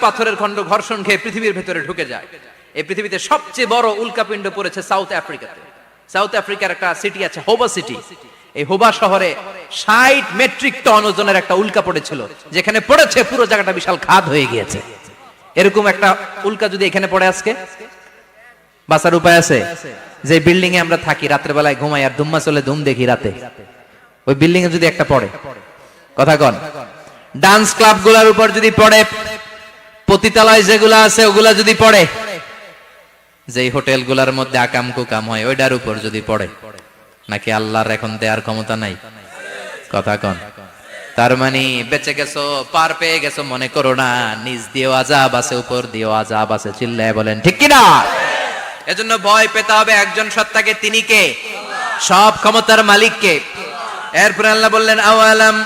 পাথরের খণ্ড ঘর্ষণ খেয়ে পৃথিবীর ভেতরে ঢুকে যায়। এই পৃথিবীতে সবচেয়ে বড় উল্কাপিণ্ড পড়েছে সাউথ আফ্রিকাতে। সাউথ আফ্রিকার একটা সিটি আছে হোবা সিটি। এই হোবা শহরে 60 মেট্রিক টন ওজনের একটা উল্কা পড়েছিল, যেখানে পড়েছে পুরো জায়গাটা বিশাল খাদ হয়ে গিয়েছে। এরকম একটা উল্কা যদি এখানে পড়ে আজকে, বাঁচার উপায় আছে? যে বিল্ডিং এ আমরা থাকি, রাত্রে বেলায় ঘুমাই আর ধুম্মা চলে ধুম দেখি রাতে, ওই বিল্ডিং এ যদি একটা পড়ে, কথা কন, ডান্স ক্লাব গুলার উপর যদি পড়ে, পতিতালয় যেগুলা আছে ওগুলা যদি পড়ে, যেই হোটেল গুলার মধ্যে আকাম কুকাম হয় ওইটার উপর যদি পড়ে, নাকি আল্লাহর এখন দেয়ার ক্ষমতা নাই? কথা কন। তার মানে বেঁচে গেছো, পার পেয়ে গেছো মনে করো না, নিজ দিয়েও আযাব আছে, উপর দিয়েও আযাব আছে। চিল্লায় বলেন ঠিক কিনা? এজন্য ভয় পেতে হবে একজন সত্তাকে, তিনি কে? সব ক্ষমতার মালিক কে? এরপর আল্লাহ বললেন আওয়ালাম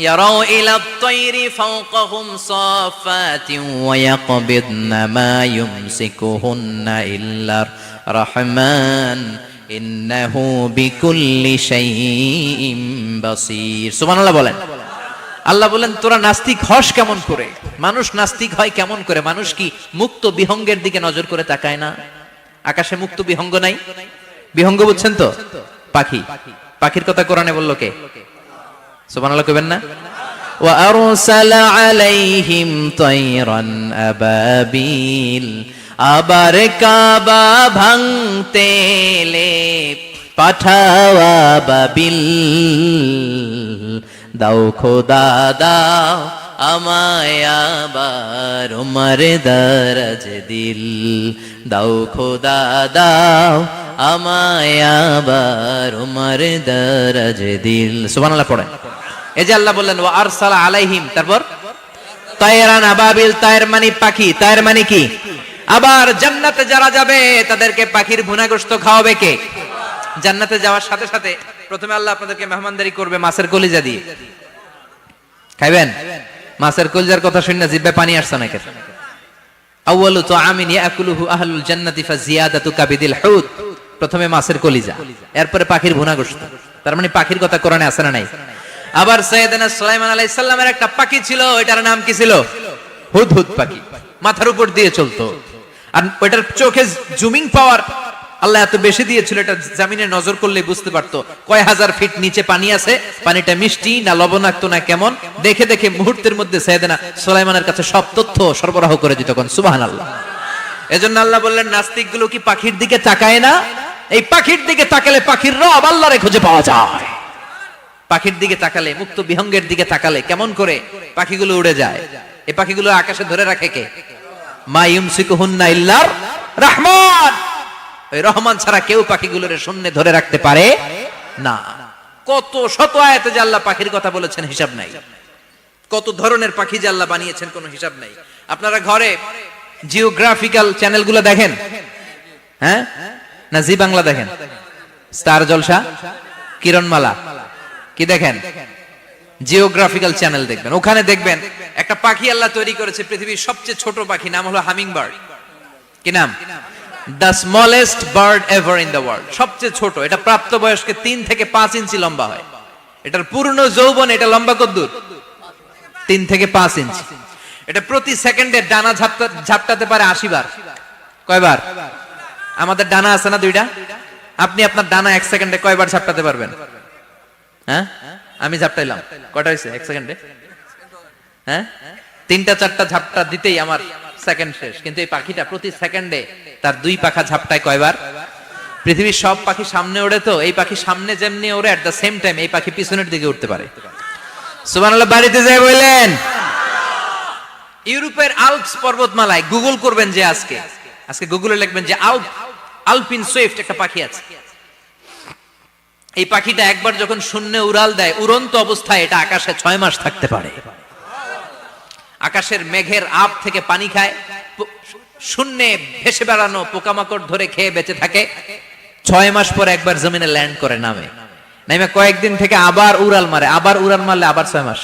ইয়ারাউ ইলা আত-তায়রি ফাওকাহুম সাফাতিন ওয়া ইয়াকবিদনা মা ইউমসিকুহুন্না ইল্লার রাহমান ইন্নাহু বিকুল্লি শাইইন বাসীর। সুবহানাল্লাহ বলেন। আল্লাহ বলেন তোরা নাস্তিক হস কেমন করে? মানুষ নাস্তিক হয় কেমন করে? মানুষ কি মুক্ত বিহঙ্গের দিকে নজর করে তাকায় না? আকাশে মুক্ত বিহঙ্গ নাই? বিহঙ্গ বুঝছেন তো? পাখি। পাখির কথা কোরআনে বলল কে? সুবহানাল্লাহ কইবেন না? ওয়া আরসালা আলাইহিম তায়রান আবাবিল, আবার কাবা ভাঙতে এলে পাঠাওয়া বাবিল। দাও খোদা দাও আমায় আবার উমর দরজ দিল, দাও খোদা দাও আমায় আবার উমর দরজ দিল। সুবহানাল্লাহ পড়ে। এই যে আল্লাহ বললেন ওয়া আরসালা আলাইহিম, তারপর তায়রান আবাবিল, তায়ের মানে পাখি, তায়ের মানে কি? আবার জান্নাতে যারা যাবে তাদেরকে পাখির ভুনাগোশত খাওয়াবে কে? জান্নাতে যাওয়ার সাথে সাথে প্রথমে আল্লাহ আপনাদেরকে মেহমানদারি করবে মাছের কলিজা দিয়ে। খাইবেন? মাছের কলিজার কথা শুনে জিহ্বায় পানি আসছে নাকি? আউয়ালু তুআমিন ইয়াকুলুহু আহলুল জান্নাতি ফাজিয়াদাতু কাবিদিল হুত। প্রথমে মাছের কলিজা, এরপরে পাখির ভুনাগোশত। তার মানে পাখির কথা কোরআনে আছে না নাই? আবার সাইয়েদনা সুলাইমান আলাইহিস সালামের একটা পাখি ছিল, ওইটার নাম কি ছিল? হুদহুদ পাখি। মাথার উপর দিয়ে চলতো, আর ওইটার চোখে জুমিং পাওয়ার আল্লাহ এত বেশি দিয়েছিল, এটা জমিনে নজর করলে বুঝতে পারতো কয় হাজার ফিট নিচে পানি আছে, পানিটা মিষ্টি না লবণাক্ত না কেমন, দেখে দেখে মুহূর্তের মধ্যে সাইয়েদনা সুলাইমানের কাছে সব তথ্য সরবরাহ করে দিত। কোন সুবহানাল্লাহ। এজন্য আল্লাহ বললেন নাস্তিক গুলো কি পাখির দিকে তাকায় না? এই পাখির দিকে তাকালে পাখির রব আল্লাহরে খুঁজে পাওয়া যায়। পাখির দিকে তাকালে, মুক্ত বিহঙ্গের দিকে তাকালে কেমন করে পাখিগুলো উড়ে যায়। এই পাখিগুলো আকাশে ধরে রাখে কে? মা ইউমসিকুহুন্না ইল্লার রাহমান। ওই রহমান ছাড়া কেউ পাখিগুলোর শূন্যে ধরে রাখতে পারে না। কত শত আয়াতে যে আল্লাহ পাখির কথা বলেছেন হিসাব নাই, কত ধরনের পাখি যে আল্লাহ বানিয়েছেন কোনো হিসাব নাই। আপনারা ঘরে জিওগ্রাফিক্যাল চ্যানেলগুলো দেখেন? হ্যাঁ না জি বাংলা দেখেন? স্টার জলসা, কিরণমালা, কি দেখেন? জিওগ্রাফিক্যাল চ্যানেল দেখবেন। ওখানে দেখবেন একটা পাখি আল্লাহ তৈরি করেছে, পৃথিবীর সবচেয়ে ছোট পাখি, নাম হলো হামিং বার্ড। কি নাম? The smallest bird ever in the world. সবচেয়ে ছোট। এটা প্রাপ্তবয়স্কে 3 থেকে 5 ইঞ্চি লম্বা হয়। এটার পূর্ণ যৌবন এটা লম্বা কতদূর? 3 থেকে 5 ইঞ্চি। এটা প্রতি সেকেন্ডে ডানা ঝাপটাতে পারে 80 বার। কয়বার? আমাদের ডানা আছে না 2টা? আপনি আপনার ডানা 1 সেকেন্ডে কয়বার ঝাপটাতে পারবেন? হ্যাঁ, আমি ঝাপটাইলাম, কয়টা হয়েছে 1 সেকেন্ডে? হ্যাঁ, 3টা 4টা ঝাপটা দিতেই আমার সেকেন্ড শেষ। কিন্তু এই পাখিটা প্রতি সেকেন্ডে তার 2 পাখা ঝাপটায় কয়বার? পৃথিবীর সব পাখি সামনে ওড়ে, তো এই পাখি সামনে যেমনি ওড়ে, এট দ্য সেম টাইম এই পাখি পিছনের দিকে উঠতে পারে। সুবহানাল্লাহ। বাড়িতে যায় বললেন। ইউরোপের আল্পস পর্বতমালায় গুগল করবেন যে আজকে গুগলে লিখবেন যে আলপিন সুইফট একটা পাখি আছে। এই পাখিটা একবার যখন শূন্যে উড়াল দেয়, উড়ন্ত অবস্থায় এটা আকাশে 6 মাস থাকতে পারে। আকাশের মেঘের আপ থেকে পানি খায়, শূন্যে ভেসে বেড়ানো পোকামাকড় ধরে খেয়ে বেঁচে থাকে। 6 মাস পর একবার জমিনে ল্যান্ড করে, নামে কয়েকদিন থেকে আবার উড়াল মারে, আবার উড়াল মারলে আবার 6 মাস।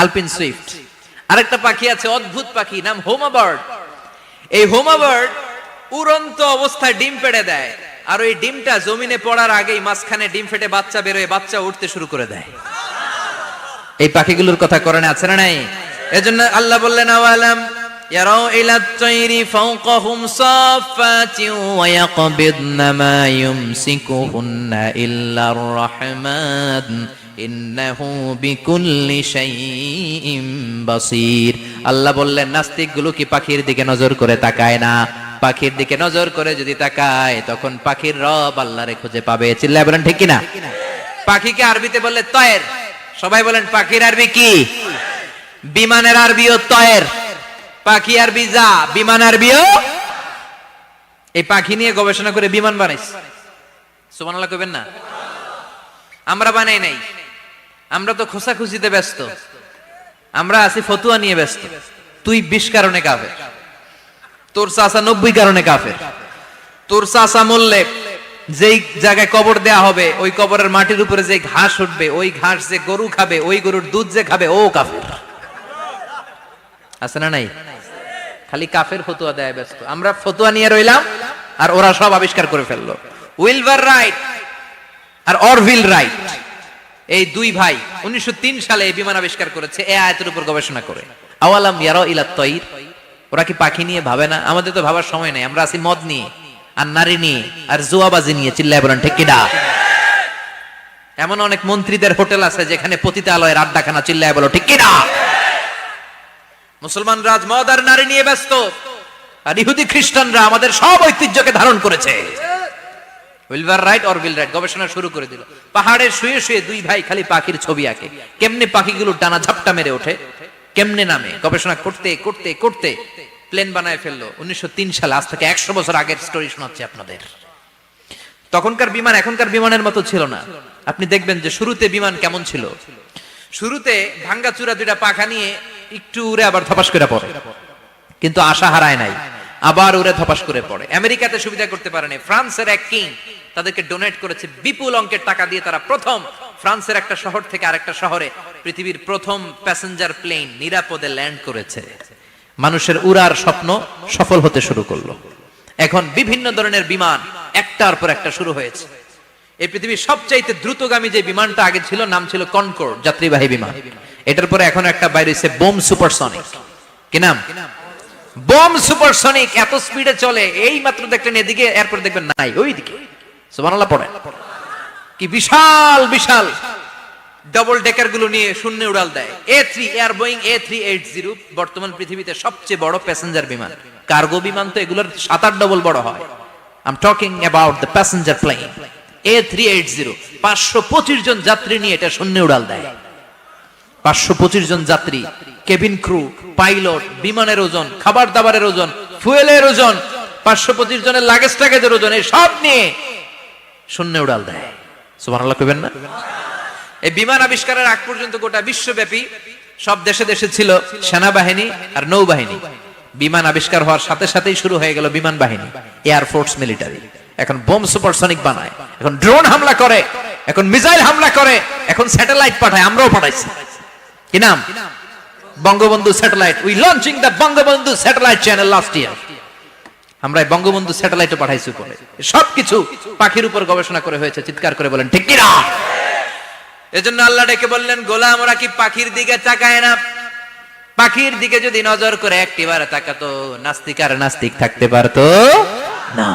আলপিন সুইফট। আরেকটা পাখি আছে, অদ্ভুত পাখি, নাম হোমা বার্ড। এই হোমা বার্ড উড়ন্ত অবস্থায় ডিম পেড়ে দেয়, আর ওই ডিমটা জমিনে পড়ার আগেই মাঝখানে ডিম ফেটে বাচ্চা বেরোয়, বাচ্চা উঠতে শুরু করে দেয়। এই পাখিগুলোর কথা কোরআনে আছে না নাই? এজন্য আল্লাহ বললেন আওয়ালাম ইয়ারাউ ইলাত তাইরি ফাওকাহুম সাফাতিন ওয়া ইয়াকবিদনা মা ইউমসিকুহুন্না ইল্লার রাহমান ইন্নাহু বিকুল্লি শাইইন বাসীর। আল্লাহ বললেন নাস্তিকগুলো কি পাখির দিকে নজর করে তাকায় না? পাখির দিকে নজর করে যদি তাকায় তখন পাখির রব আল্লাহরে খুঁজে পাবে। চিল্লায় বলেন ঠিক কিনা? পাখিকে আরবিতে বললে তয়ের। সবাই বলেন পাখির আরবি কি? বিমানের আরবিও তয়ের। পাখি আরবি যা, বিমান আরবিও। এই পাখি নিয়ে গবেষণা করে বিমান বানাইছে। সুবহানাল্লাহ কইবেন না? আমরা বানাই নাই, আমরা তো খোঁচাখুচিতে ব্যস্ত, আমরা আছি ফতুয়া নিয়ে ব্যস্ত। তুই 20 কারণে কাফের, তোর চাচা 90 কারণে কাফের। তোর চাচা মরলে যেই জায়গায় কবর দেয়া হবে ওই কবরের মাটির উপরে যে ঘাস উঠবে, ওই ঘাস যে গরু খাবে, ওই গরুর দুধ যে খাবে, ও কাফের। আছে না নাই? খালি কাফের ফতুয়া দেয় ব্যস্ত। আমরা ফতুয়া নিয়ে রইলাম আর ওরা সব আবিষ্কার করে ফেললো। উইলবার রাইট আর অরভিল রাইট, এই দুই ভাই 1903 সালে এই বিমান আবিষ্কার করেছে এই আয়াতের উপর গবেষণা করে। আওয়ালাম ইয়ারাউ ইলাত তাইর, ওরা কি পাখি নিয়ে ভাবে না? আমাদের তো ভাবার সময় নাই, আমরা আছি মদ নিয়ে আর নারী নিয়ে আর জুয়াবাজি নিয়ে। চিল্লায় বলেন ঠিক কিনা? এমন অনেক মন্ত্রীদের হোটেল আছে যেখানে পতিতালয়ের আড্ডাখানা। চিল্লায় বলো ঠিক কিনা? মুসলমান রাজ মদ আর নারী নিয়ে ব্যস্ত, আর ইহুদি খ্রিস্টানরা আমাদের সব ঐতিহ্যকে ধারণ করেছে। উইলবার রাইট অরভিল রাইট গবেষণা শুরু করে দিল। পাহাড়ে শুয়ে শুয়ে দুই ভাই খালি পাখির ছবি আঁকে, কেমনে পাখিগুলো ডানা ঝাপটা মেরে ওঠে, কেমনে নামে। গবেষণা করতে করতে করতে প্লেন বানায় ফেললো 1903 সালে। আজ থেকে 100 বছর আগের স্টোরি শোনাচ্ছি আপনাদের। তখনকার বিমান এখনকার বিমানের মতো ছিল না। আপনি দেখবেন যে শুরুতে বিমান কেমন ছিল। শুরুতে ভাঙ্গাচুরা দুইটা পাখা নিয়ে একটু উড়ে আবার ধপাস করে পড়ে, কিন্তু আশা হারায় নাই, আবার উড়ে ধপাস করে পড়ে। আমেরিকাতে সুবিধা করতে পারেনি। ফ্রান্সের এক কিং তাদেরকে ডোনেট করেছে বিপুল অঙ্কের টাকা দিয়ে। তারা প্রথম ফ্রান্সের একটা শহর থেকে আরেকটা শহরে পৃথিবীর প্রথম প্যাসেঞ্জার প্লেন নিরাপদে ল্যান্ড করেছে। মানুষের উড়ার স্বপ্ন সফল হতে শুরু করলো। এখন বিভিন্ন ধরনের বিমান একটার পর একটা শুরু হয়েছে। এই পৃথিবীর সবচাইতে দ্রুতগামী যে বিমানটা আগে ছিল নাম ছিল কনকর্ড, যাত্রীবাহী বিমান। এটার পরে এখন একটা বাইরে হইছে বোম সুপারসনিক। কি নাম? Bomb supersonic. এত স্পিডে চলে, এই মাত্র দেখলেন এদিকে, এরপর দেখবেন নাই ওইদিকে। সুবহানাল্লাহ পড়েন। কি বিশাল বিশাল ডাবল ডেকার গুলো নিয়ে শূন্যে উড়াল দেয়। A3 এয়ার বোয়িং A380 বর্তমান পৃথিবীতে সবচেয়ে বড় প্যাসেঞ্জার বিমান। কার্গো বিমান তো এগুলোর 7-8 ডবল বড় হয়। I am talking about the passenger plane A380। 525 জন যাত্রী নিয়ে এটা শূন্যে উড়াল দেয়। 525 জন যাত্রী, কেবিন ক্রু, পাইলট, বিমানের ওজন, খাবার দাবারের ওজন, ফুয়েলের ওজন, 525 জনের লাগেজ টাগেজের ওজন, এই সব নিয়ে শূন্যে উড়াল দেয়। সুবহানাল্লাহ কইবেন না? এই বিমান আবিষ্কারের আগ পর্যন্ত গোটা বিশ্বব্যাপী সব দেশে দেশে ছিল সেনাবাহিনী আর নৌবাহিনী। বিমান আবিষ্কার হওয়ার সাথে সাথেই শুরু হয়ে গেল বিমান বাহিনী, এয়ার ফোর্স, মিলিটারি। এখন বোম সুপারসনিক বানায়, এখন ড্রোন হামলা করে, এখন মিসাইল হামলা করে, এখন স্যাটেলাইট পাঠায়। আমরাও পাঠাইছি। কি নাম? Bangabandhu satellite. We launching the Bangabandhu satellite channel last year. আমরা বঙ্গবন্ধু স্যাটেলাইটও পাঠাইছি উপরে। সবকিছু পাখির উপর গবেষণা করে হয়েছে। চিৎকার করে বলেন ঠিক কিনা? এজন্য আল্লাহ ডেকে বললেন, গোলাম ওরা কি পাখির দিকে তাকায় না? পাখির দিকে যদি নজর করে একটিবার তাকাতো, নাস্তিক আর নাস্তিক থাকতে পারতো না।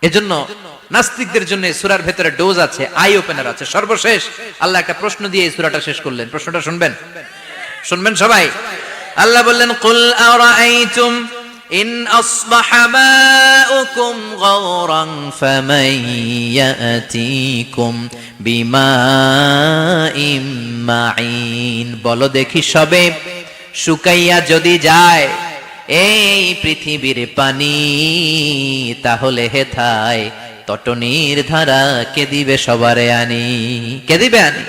এজন্য নাস্তিকদের জন্য সূরার ভেতরে ডোজ আছে, আই ওপেনার আছে। সর্বশেষ আল্লাহ একটা প্রশ্ন দিয়ে এই সূরাটা শেষ করলেন। প্রশ্নটা শুনবেন? শুনবেন সবাই? আল্লাহ বললেন, কুল আরাআইতুম ইন আসবাহা মাউকুম গাওরান ফামান ইয়াতিকুম বিমাইম মাইন। বলো দেখি সবে, শুকাইয়া যদি যায় এই পৃথিবীর পানি, তাহলে হেথায় তটনির ধারা কে দিবে সবারে আনি? কে দিবে আনি?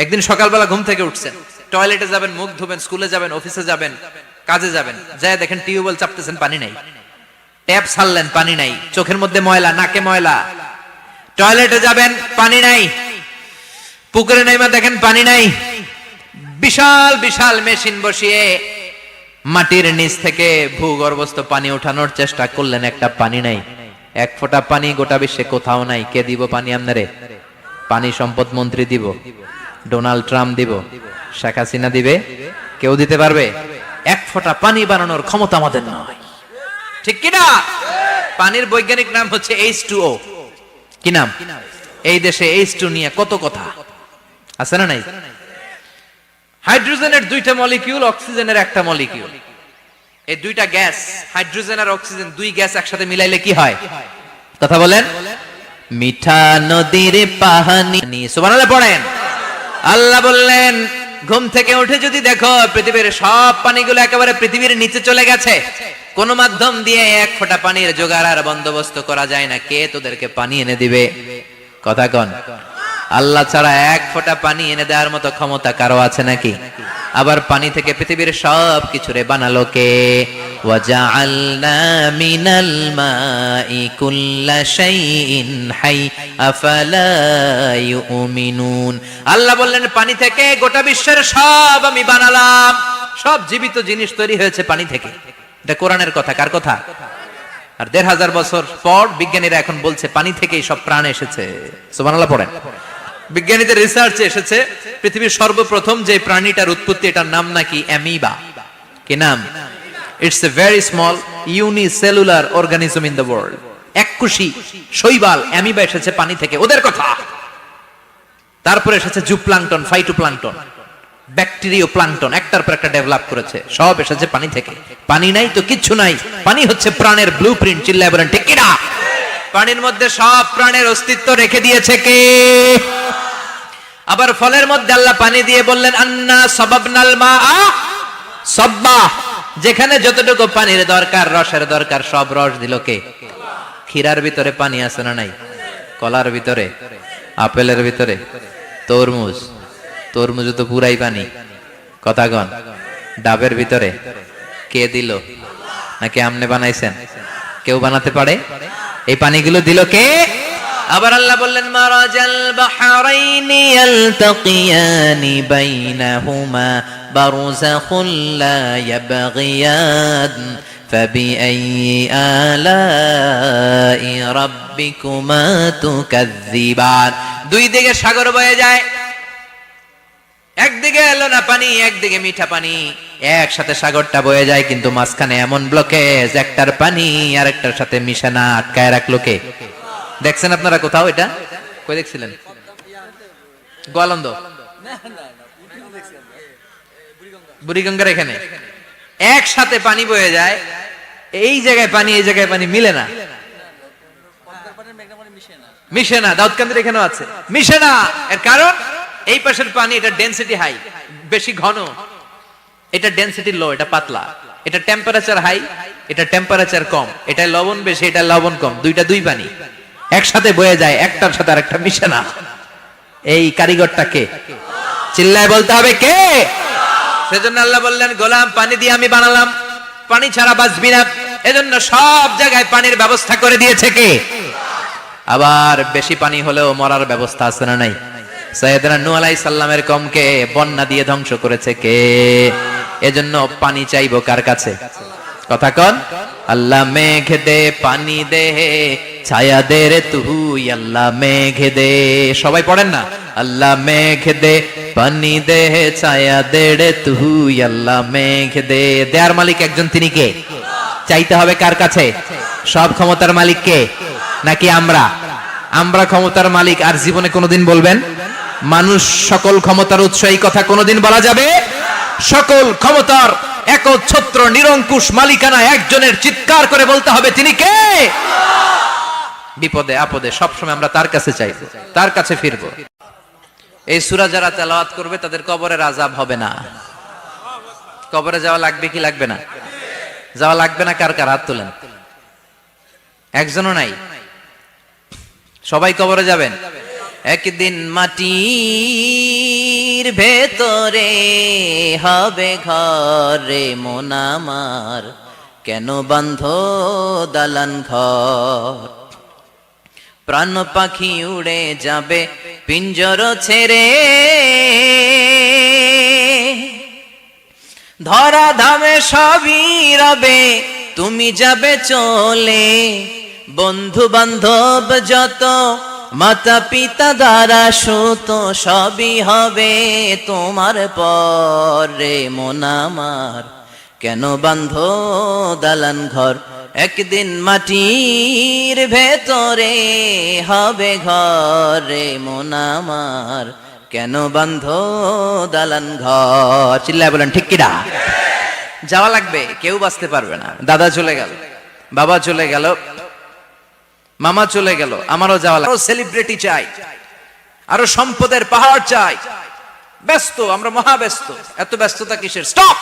একদিন সকালবেলা ঘুম থেকে উঠছেন, টয়লেটে যাবেন, মুখ ধুবেন, স্কুলে যাবেন, অফিসে যাবেন, কাজে যাবেন, যায় দেখেন টিউবওয়েল চাপতেছেন, পানি নাই। ট্যাপ ছাড়লেন, পানি নাই। চোখের মধ্যে ময়লা, নাকে ময়লা। টয়লেটে যাবেন, পানি নাই। পুকুরে নাইমা দেখেন পানি নাই। বিশাল বিশাল মেশিন বসিয়ে মাটির নিচ থেকে ভূগর্ভস্থ পানি ওঠানোর চেষ্টা করলেন, একটা পানি নাই। এক ফোঁটা পানি গোটা বিশ্বে কোথাও নাই। কে দিব পানি আপনারে? পানি সম্পদ মন্ত্রী দিব, ডোনাল্ড ট্রাম্প দিব, শেখ হাসিনা দিবে, কেউ দিতে পারবে? এক ফোঁটা পানি বানানোর ক্ষমতা আমাদের নয়, ঠিক কিনা? পানির বৈজ্ঞানিক নাম হচ্ছে H2O। কি নাম? এই দেশে H2 নিয়ে কত কথা আছে না নাই? হাইড্রোজেনের দুইটা মলিকিউল, অক্সিজেনের একটা মলিকিউল। এই দুইটা গ্যাস, হাইড্রোজেন আর অক্সিজেন, দুই গ্যাস একসাথে মিলাইলে কি হয়? কথা বলেন। মিঠা নদীর পাহানি। সুবহানাল্লাহ পড়েন। আল্লাহ বললেন, ঘুম থেকে উঠে যদি দেখো পৃথিবীর সব পানিগুলো একেবারে পৃথিবীর নিচে চলে গেছে, কোন মাধ্যম দিয়ে এক ফোঁটা পানির জোগাড় আর বন্দোবস্ত করা যায় না, কে তোদেরকে পানি এনে দিবে? কথা কন। আল্লাহ ছাড়া এক ফোঁটা পানি এনে দেওয়ার মতো ক্ষমতা কারো আছে নাকি? আবার পানি থেকে পৃথিবীর সব কিছুরে বানালো কে? ওয়াজআলনা মিনাল মাই কুল্লা শাইইন হাই আফালা ইউমিনুন। আল্লাহ বললেন, পানি থেকে গোটা বিশ্বের সব আমি বানালাম। সব জীবিত জিনিস তৈরি হয়েছে পানি থেকে। এটা কোরআনের কথা। কার কথা? আর ১৫০০ বছর পর বিজ্ঞানীরা এখন বলছে পানি থেকেই সব প্রাণ এসেছে। সুবহানাল্লাহ পড়েন। বিজ্ঞানীদের রিসার্চে এসেছে পৃথিবীর সর্বপ্রথম যে প্রাণীটার উৎপত্তি, এটার নাম নাকি অ্যামিবা। কি নাম? It's a very small unicellular organism in the world. এককুশি শৈবাল অ্যামিবা এসেছে পানি থেকে, ওদের কথা। তারপরে এসেছে জুপ্লাঙ্কটন, ফাইটোপ্লাঙ্কটন, ব্যাকটেরিয়া প্লাঙ্কটন, একটার পর একটা ডেভেলপ করেছে, সব এসেছে পানি থেকে। পানি নাই তো কিচ্ছু নাই। পানি হচ্ছে প্রাণের ব্লুপ্রিন্ট। চিল্লায় বলেন ঠিক কিনা? পানির মধ্যে সব প্রাণের অস্তিত্ব রেখে দিয়েছে কে? আবার ফলের মধ্যে আল্লাহ পানি দিয়ে বললেন, আন্না সাবাবনাল মাআ সাব্বা। যেখানে যতটুকু পানির দরকার, রসের দরকার, সব রস দিল কে? ক্ষীরার ভিতরে পানি আছে না নাই? কলার ভিতরে, আপেলের ভিতরে, তরমুজ, তরমুজ তো পুরাই পানি। কথা কন। ডাবের ভিতরে কে দিল? নাকি আমনে বানাইছেন? কেউ বানাতে পারে? এই পানিগুলো দিল কে? আবার আল্লাহ বললেন, মারাজাল বাহরাইনি ইয়ালতাকিয়ানি বাইনাহুমা বারযাখুন লা ইয়াবগিয়ান ফাবিআইয়ি আলাই রাব্বিকুমা তুকাযযিবান। দুই দিকে সাগর বয়ে যায়, একদিকে এলো না পানি, একদিকে মিঠা পানি, একসাথে সাগরটা বয়ে যায়, কিন্তু মাঝখানে এমন ব্লকেজ, একটার পানি আর একটার সাথে মিশে না, আটকায় রাখলো কে? দেখছেন আপনারা কোথাও এটা? কই দেখছিলেন? গোয়ালন্দ, বুড়িগঙ্গার এখানে একসাথে পানি বয়ে যায়, এই জায়গায় পানি, এই জায়গায় পানি মিলে না, মিশে না। দাউদকান্দির এখানেও আছে, মিশে না। এর কারণ এই পাশের পানি, এটা ডেনসিটি হাই, বেশি ঘন, এটা ডেনসিটি লো, এটা পাতলা, এটা টেম্পারেচার হাই, এটা টেম্পারেচার কম, এটা লবণ বেশি, এটা লবণ কম, দুইটা দুই পানি একসাথে বয়ে যায়, একটার সাথে আরেকটা মিশে না। এই কারিগরটা কে? চিল্লায় বলতে হবে কে? সেজন্য আল্লাহ বললেন, গোলাম পানি দিয়ে আমি বানালাম, পানি ছাড়া বাঁচবি না, এজন্য সব জায়গায় পানির ব্যবস্থা করে দিয়েছে কে? আবার বেশি পানি হলেও মরার ব্যবস্থা আছে না নাই? সাইয়েদনা নূহ আলাইহিস সালামের কওমকে বন্যা দিয়ে ধ্বংস করেছে কে? এজন্য পানি চাইবো কার কাছে? কথা কন। আল্লাহ মেঘ দে পানি দে, ছায়া দে রে তুই আল্লাহ মেঘ দে। সবাই পড়েন না, আল্লাহ মেঘ দে পানি দে, ছায়া দে রে তুই আল্লাহ মেঘ দে। দেয়ার মালিক একজন, তিনি কে? চাইতে হবে কার কাছে? সব ক্ষমতার মালিক কে? নাকি আমরা? আমরা ক্ষমতার মালিক। আর জীবনে কোনোদিন বলবেন মানুষ সকল ক্ষমতার উৎস, এই কথা কোনোদিন বলা যাবে? সকল ক্ষমতার একচ্ছত্র নিরঙ্কুশ মালিকানা একজনের, চিৎকার করে বলতে হবে তিনি কে? বিপদে আপদে সবসময় আমরা তার কাছে চাইবো, তার কাছে ফিরবো। এই সূরা যারা তেলাওয়াত করবে তাদের কবরের আযাব হবে না। কবরে যাওয়া লাগবে কি লাগবে না? যাওয়া লাগবে না। কার কার হাত তোলেন? একজনও নাই। সবাই কবরে যাবেন। একদিন মাটির ভেতরে হবে ঘরে মন আমার, কেন বান্ধ দালান ঘর? প্রাণ পাখি উড়ে যাবে পিঞ্জর ছেড়ে, ধরা ধামে সবই রবে তুমি যাবে চলে। বন্ধু বান্ধব যত মাতা পিতা দ্বারা সুত সবই হবে তোমার পরে মন আমার, কেন বান্ধ দালান ঘর, একদিন মাটির ভেতরে হবে ঘরে মন আমার, কেন বান্ধ দালান ঘর। চিল্লায় বলেন ঠিক কিনা? যাওয়া লাগবে, কেউ বাঁচতে পারবে না। দাদা চলে গেল, বাবা চলে গেল, মামা চলে গেল, আমারও যাওয়া লাগবে। আরো সেলিব্রিটি চাই, আরো সম্পদের পাহাড় চাই। ব্যস্ত, আমরা মহা ব্যস্ত। এত ব্যস্ততা কিসের? স্টপ,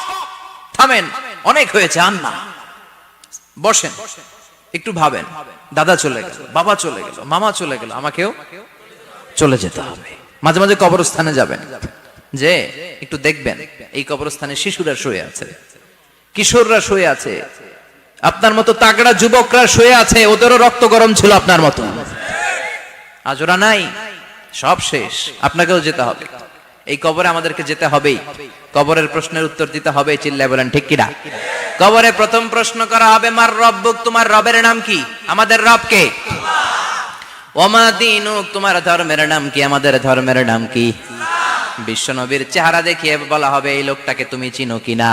থামেন, অনেক হয়েছে, আন না, বসেন, একটু ভাবেন। দাদা চলে গেল, বাবা চলে গেল, মামা চলে গেল, আমাকেও চলে যেতে হবে। মাঝে মাঝে কবরস্থানে যাবেন, যে একটু দেখবেন এই কবরস্থানে শিশুরা শুয়ে আছে, কিশোররা শুয়ে আছে, আপনার মতো তাগড়া যুবকরা শুয়ে আছে, ওদেরও রক্ত গরম ছিল আপনার মতো। আজ ওরা নাই, সব শেষ। আপনাকেও যেতে হবে, এই কবরে আমাদেরকে যেতে হবেই। কবরের প্রশ্নের উত্তর দিতে হবে। চিল্লায় বলেন ঠিক কিনা? কবরে প্রথম প্রশ্ন করা হবে, মার রব্বুক, তোমার রবের নাম কি? আমাদের রব কে? ওমা দীনুক, তোমার ধর্মের নাম কি? আমাদের ধর্মের নাম কি? বিশ্বনবীর চেহারা দেখিয়ে বলা হবে, এই লোকটাকে তুমি চিনো কিনা?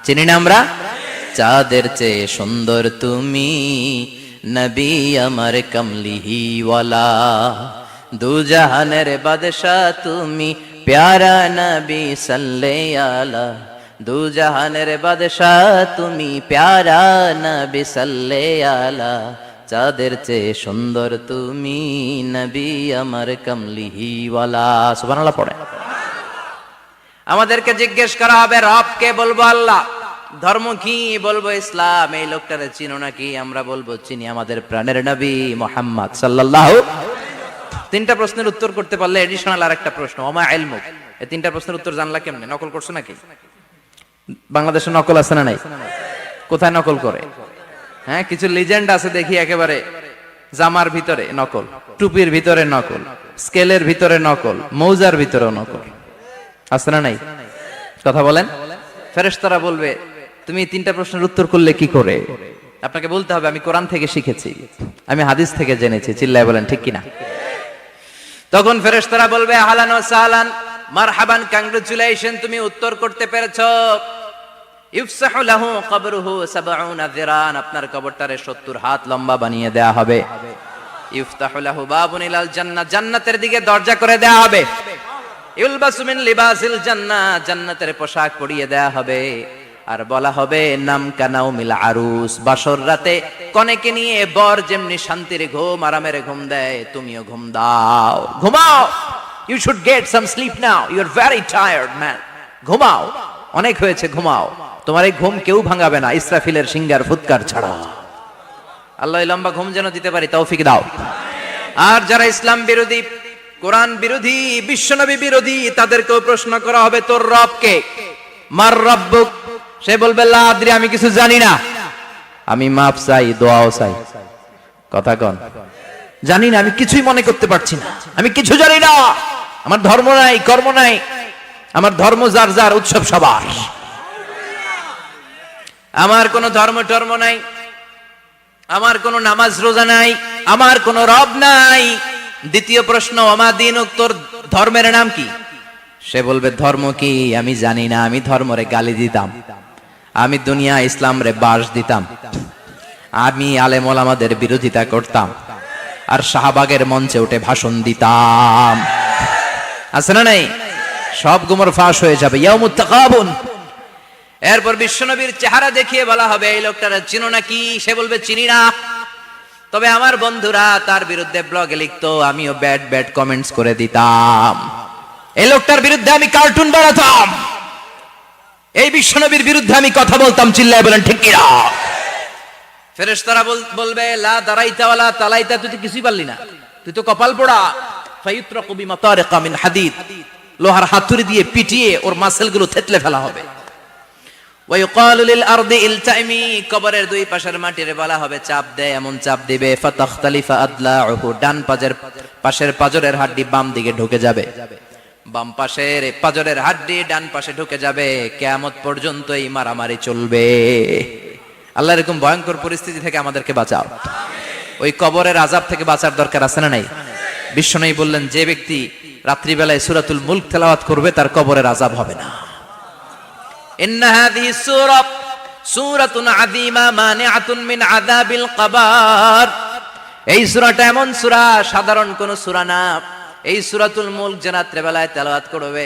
চিনি না আমরা? চাঁদের চেয়ে সুন্দর তুমি, নবী আমার কমলিহি ওয়ালা, দু জাহানের বাদশা তুমি, প্যারা নবী সাল্লাল্লাহু আলা, দু জাহানের বাদশা তুমি, প্যারা নবী সাল্লাল্লাহু আলা, চাঁদের চেয়ে সুন্দর তুমি, নবী আমার কমলিহি ওয়ালা। সুবহানাল্লাহ পড়ে। আমাদেরকে জিজ্ঞেস করা হবে, রব কে? বলবো আল্লাহ। ধর্ম কি? বলবো ইসলাম। এই লোকটারে চিনো নাকি? আমরা বলবো চিনি, আমাদের প্রাণের নবী মুহাম্মদ সাল্লাল্লাহু। তিনটা প্রশ্নের উত্তর করতে পারলে এডিশনাল আরেকটা প্রশ্ন, ওমা ইলমুক। এই তিনটা প্রশ্নের উত্তর জানলা কেমনে? নকল করছো নাকি? বাংলাদেশে নকল আছে না নাই? কোথায় নকল করে? হ্যাঁ, কিছু লিজেন্ড আছে দেখি, একেবারে জামার ভিতরে নকল, টুপির ভিতরে নকল, স্কেলের ভিতরে নকল, মৌজার ভিতরেও নকল। আছে না নাই? কথা বলেন। ফেরেশতারা বলবে, তুমি তিনটা প্রশ্নের উত্তর করলে কি করে? আপনাকে বলতে হবে, আমি কোরআন থেকে শিখেছি, আমি হাদিস থেকে জেনেছি। চিল্লায় বলেন ঠিক কিনা? তখন ফেরেশতারা বলবে, আহলান ওয়া সাহলান, মারহাবান, কংগ্রাচুলেশন, তুমি উত্তর করতে পেরেছো। ইফসাহু লাহু কবরুহু ৭০ যিরান, আপনার কবরটারে ৭০ হাত লম্বা বানিয়ে দেয়া হবে। ইফতাহু লাহু বাবুন ইলাল জান্নাহ, জান্নাতের দিকে দরজা করে দেয়া হবে। ইউলবাসু মিন লিবাসিল জান্নাহ, জান্নাতের পোশাক পরিয়ে দেয়া হবে। আর বলা হবে, নাম কানাউমিল আরুস, বাসর রাতে কনেকে নিয়ে বর যেমনি শান্তির ঘুম, আরামের ঘুম দেয়, তুমিও ঘুম দাও, ঘুমাও। You should get some sleep now, you are very tired man, ঘুমাও, অনেক হয়েছে, ঘুমাও। তোমার এই ঘুম কেউ ভাঙাবে না, ইসরাফিলের সিঙ্গার ফুৎকার ছাড়া। আল্লাহ লম্বা ঘুম যেন দিতে পারি, তৌফিক দাও। আর যারা ইসলাম বিরোধী, কোরআন বিরোধী, বিশ্বনবী বিরোধী, তাদেরকেও প্রশ্ন করা হবে, তোর রব কে? মার রব্বুক, সে বলবে, লা আদরি, আমি কিছু জানি না, আমি মাফ চাই, দোয়াও চাই। কথা কন, জানি না, আমি কিছুই মনে করতে পারছি না, আমি কিছু জানি না, আমার ধর্ম নাই, কর্ম নাই, আমার ধর্ম যার যার, উৎসব সবার, আমার কোনো ধর্ম টর্ম নাই, আমার কোনো নামাজ রোজা নাই, আমার কোনো রব নাই। দ্বিতীয় প্রশ্ন, ওমা দীনুক, তোর ধর্মের নাম কি? সে বলবে, ধর্ম কি? আমি জানি না, আমি ধর্মরে গালি দিতাম, আমি দুনিয়া ইসলাম রে বাস দিতাম, আমি আলেম ওলামাদের বিরোধিতা করতাম, আর শাহবাগের মঞ্চে উঠে ভাষণ দিতাম। আছে না নাই? সব গুমর ফাঁস হয়ে যাবে, ইয়াউমুত তাকাবুন। এরপর বিশ্বনবীর চেহারা দেখিয়ে বলা হবে, এই লোকটারা চিনো নাকি? সে বলবে, চিনি না, তবে আমার বন্ধুরা তার বিরুদ্ধে ব্লগে লিখতো, আমিও ব্যাড ব্যাড কমেন্টস করে দিতাম, এই লোকটার বিরুদ্ধে আমি কার্টুন বানাতাম, এই বিশ্বনবীর বিরুদ্ধে আমি কথা বলতাম। চিল্লায় বলেন ঠিক কিনা? ফেরেশতারা বলবে, লা দারাইতা ওয়ালা তালাইতা, তুই তো কিছুই পারলি না, তুই তো কপাল পোড়া। ফায়ুত্রাকু বিমাতারিকা মিন হাদিদ, লোহার হাতুড়ি দিয়ে পিটিয়ে ওর মাসেলগুলো থেতলে ফেলা হবে। ওয়ায়ুকালু লিল আরদি ইলতাইমি, কবরের দুই পাশের মাটির বলা হবে, চাপ দে, এমন চাপ দিবে, ফাতাখতালিফা আদলাউহু, ডান পাশের পাজরের হাড্ডি বাম দিকে ঢুকে যাবে, বাম পাশের পাজরের হাড্ডি ডান পাশে ঢুকে যাবে। কিয়ামত পর্যন্ত এই মারামারি চলবে। আল্লাহ এরকম ভয়ঙ্কর পরিস্থিতি থেকে আমাদেরকে বাঁচাও। ওই কবরের আযাব থেকে বাঁচার দরকার আছে না নাই? বিশ্বনবী বললেন, যে ব্যক্তি রাত্রিবেলায় সূরাতুল মুলক তেলাওয়াত করবে তার কবরের আযাব হবে না। ইন্না হাযিহি সূরাতুন আযীমা মানিআতুন মিন আযাবিল কবর। এই সূরাটা এমন সূরা, সাধারণ কোন সূরা না। এই সূরাতুল মুলক যে রাত্রিবেলায় তেলাওয়াত করবে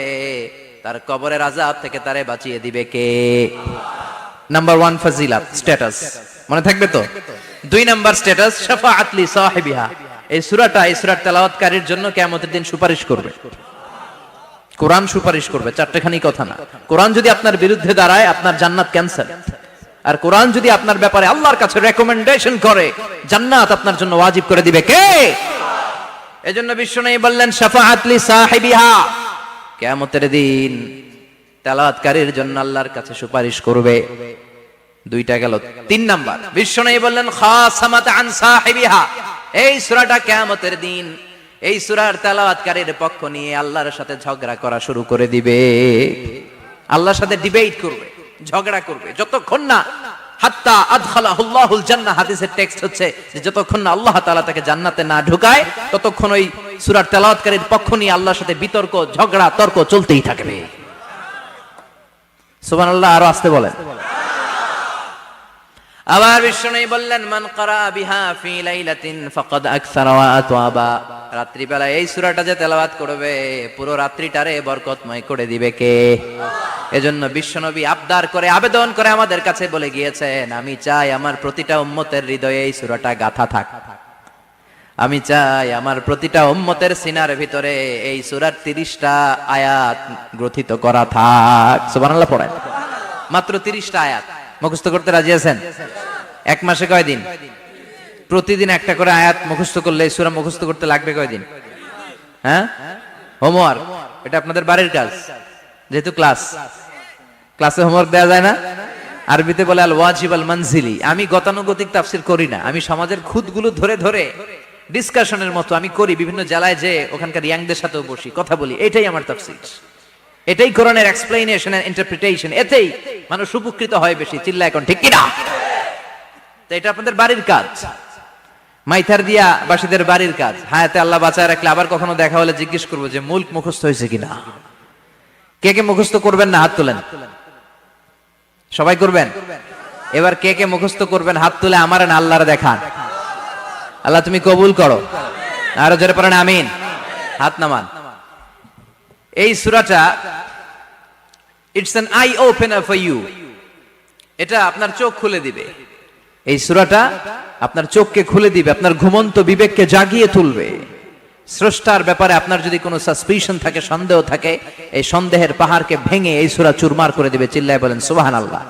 তার কবরের আযাব থেকে তারে বাঁচিয়ে দিবে কে? নাম্বার 1 ফজিলাত, স্ট্যাটাস মনে থাকবে তো। 2 নাম্বার স্ট্যাটাস, শাফাআত লি সাহিবিহা। এই সূরাটা, এই সূরার তেলাওয়াতকারীর জন্য কিয়ামতের দিন সুপারিশ করবে। কোরআন সুপারিশ করবে, চারটেখানি কথা না। কোরআন যদি আপনার বিরুদ্ধে দাঁড়ায় আপনার জান্নাত ক্যান্সেল, আর কোরআন যদি আপনার ব্যাপারে আল্লাহর কাছে রেকমেন্ডেশন করে জান্নাত আপনার জন্য ওয়াজিব করে দিবে কে? এজন্য বিশ্বনবী বললেন শাফাআত লি সাহিবিহা, কিয়ামতের দিন তেলাওয়াতকারীর জন্য আল্লাহর কাছে সুপারিশ করবে। 2টা গেল। 3 নাম্বার, বিশ্বনবী বললেন খাসামাত আন সাহিবিহা। এই সূরাটা কিয়ামতের দিন এই সূরার তেলাওয়াতকারীর পক্ষ নিয়ে আল্লাহর সাথে ঝগড়া করা শুরু করে দিবে। আল্লাহর সাথে ডিবেট করবে, ঝগড়া করবে, যতক্ষণ না হাত্তা আদখালাহুল্লাহুল জান্নাহ। হাদিসের টেক্সট হচ্ছে যে যতক্ষণ না আল্লাহ তাআলা তাকে জান্নাতে না ঢুকায় ততক্ষণ ওই সূরার তেলাওয়াতকারীর পক্ষ নিয়ে আল্লাহর সাথে বিতর্ক, ঝগড়া, তর্ক চলতেই থাকবে। সুবহানাল্লাহ, আরো আস্তে বলেন। আবার বিশ্বনবী বললেন মান ক্বারা বিহা ফি লাইলাতিন ফাকাদ আকসারা ওয়া আতওয়াবা। রাত্রিবেলা এই সূরাটা যে তেলাওয়াত করবে পুরো রাত্রিটারে বরকতময় করে দিবে কে? এজন্য বিশ্বনবী আবদার করে, আবেদন করে আমাদের কাছে বলে গিয়েছেন, আমি চাই আমার প্রতিটা উম্মতের হৃদয়ে এই সূরাটা গাঁথা থাক। আমি চাই আমার প্রতিটা উম্মতের সিনার ভিতরে এই সূরার 30টা আয়াত গ্রথিত করা থাক। সুবহানাল্লাহ পড়েন। মাত্র 30টা আয়াত মুখস্থ করতে রাজি আছেন? 1 মাসে কয়দিন? প্রতিদিন একটা করে আয়াত মুখস্থ করলে এই সূরা মুখস্থ করতে লাগবে কয়দিন? হ্যাঁ, হোমওয়ার্ক। এটা আপনাদের বাড়ির কাজ, যেহেতু ক্লাসে হোমওয়ার্ক দেওয়া যায় না। আরবিতে বলে আল ওয়াজিব আল মানজিলি। আমি গতানুগতিক তাফসীর করি না, আমি সমাজের খুঁতগুলো ধরে ধরে ডিসকাশনের মতো আমি করি। বিভিন্ন জেলায় যে ওখানকার ইয়াংদের সাথেও বসি, কথা বলি। এটাই আমার তাফসীর, এটাই কোরআনের এক্সপ্লেনেশন এন্ড ইন্টারপ্রিটেশন। এতেই মানুষ উপকৃত হয় বেশি। চিল্লা এখন ঠিক কিনা? তো এটা আপনাদের বাড়ির কাজ, মাইথার দিয়া বাসীদের বাড়ির কাজ। হায়াতে আল্লাহ বাঁচায় রাখলে আবার কখনো দেখা হলে জিজ্ঞেস করবো যে মুলক মুখস্থ হয়েছে কিনা। কে কে মুখস্থ করবেন না হাত তুলেন। সবাই করবেন? এবার কে কে মুখস্থ করবেন হাত তুলে আমার না আল্লাহর দেখান। আল্লাহ তুমি কবুল করো। আরো জোরে পড়েন আমিন। হাত নামান। এই সূরাটা it's an eye opener for you. এটা আপনার চোখ খুলে দিবে। এই সূরাটা আপনার চোখকে খুলে দিবে, আপনার ঘুমন্ত বিবেককে জাগিয়ে তুলবে। স্রষ্টার ব্যাপারে আপনার যদি কোনো সাসপিশন থাকে, সন্দেহ থাকে, এই সন্দেহের পাহাড়কে ভেঙে এই সূরা চুরমার করে দিবে। চিল্লায় বলেন সুবহানাল্লাহ।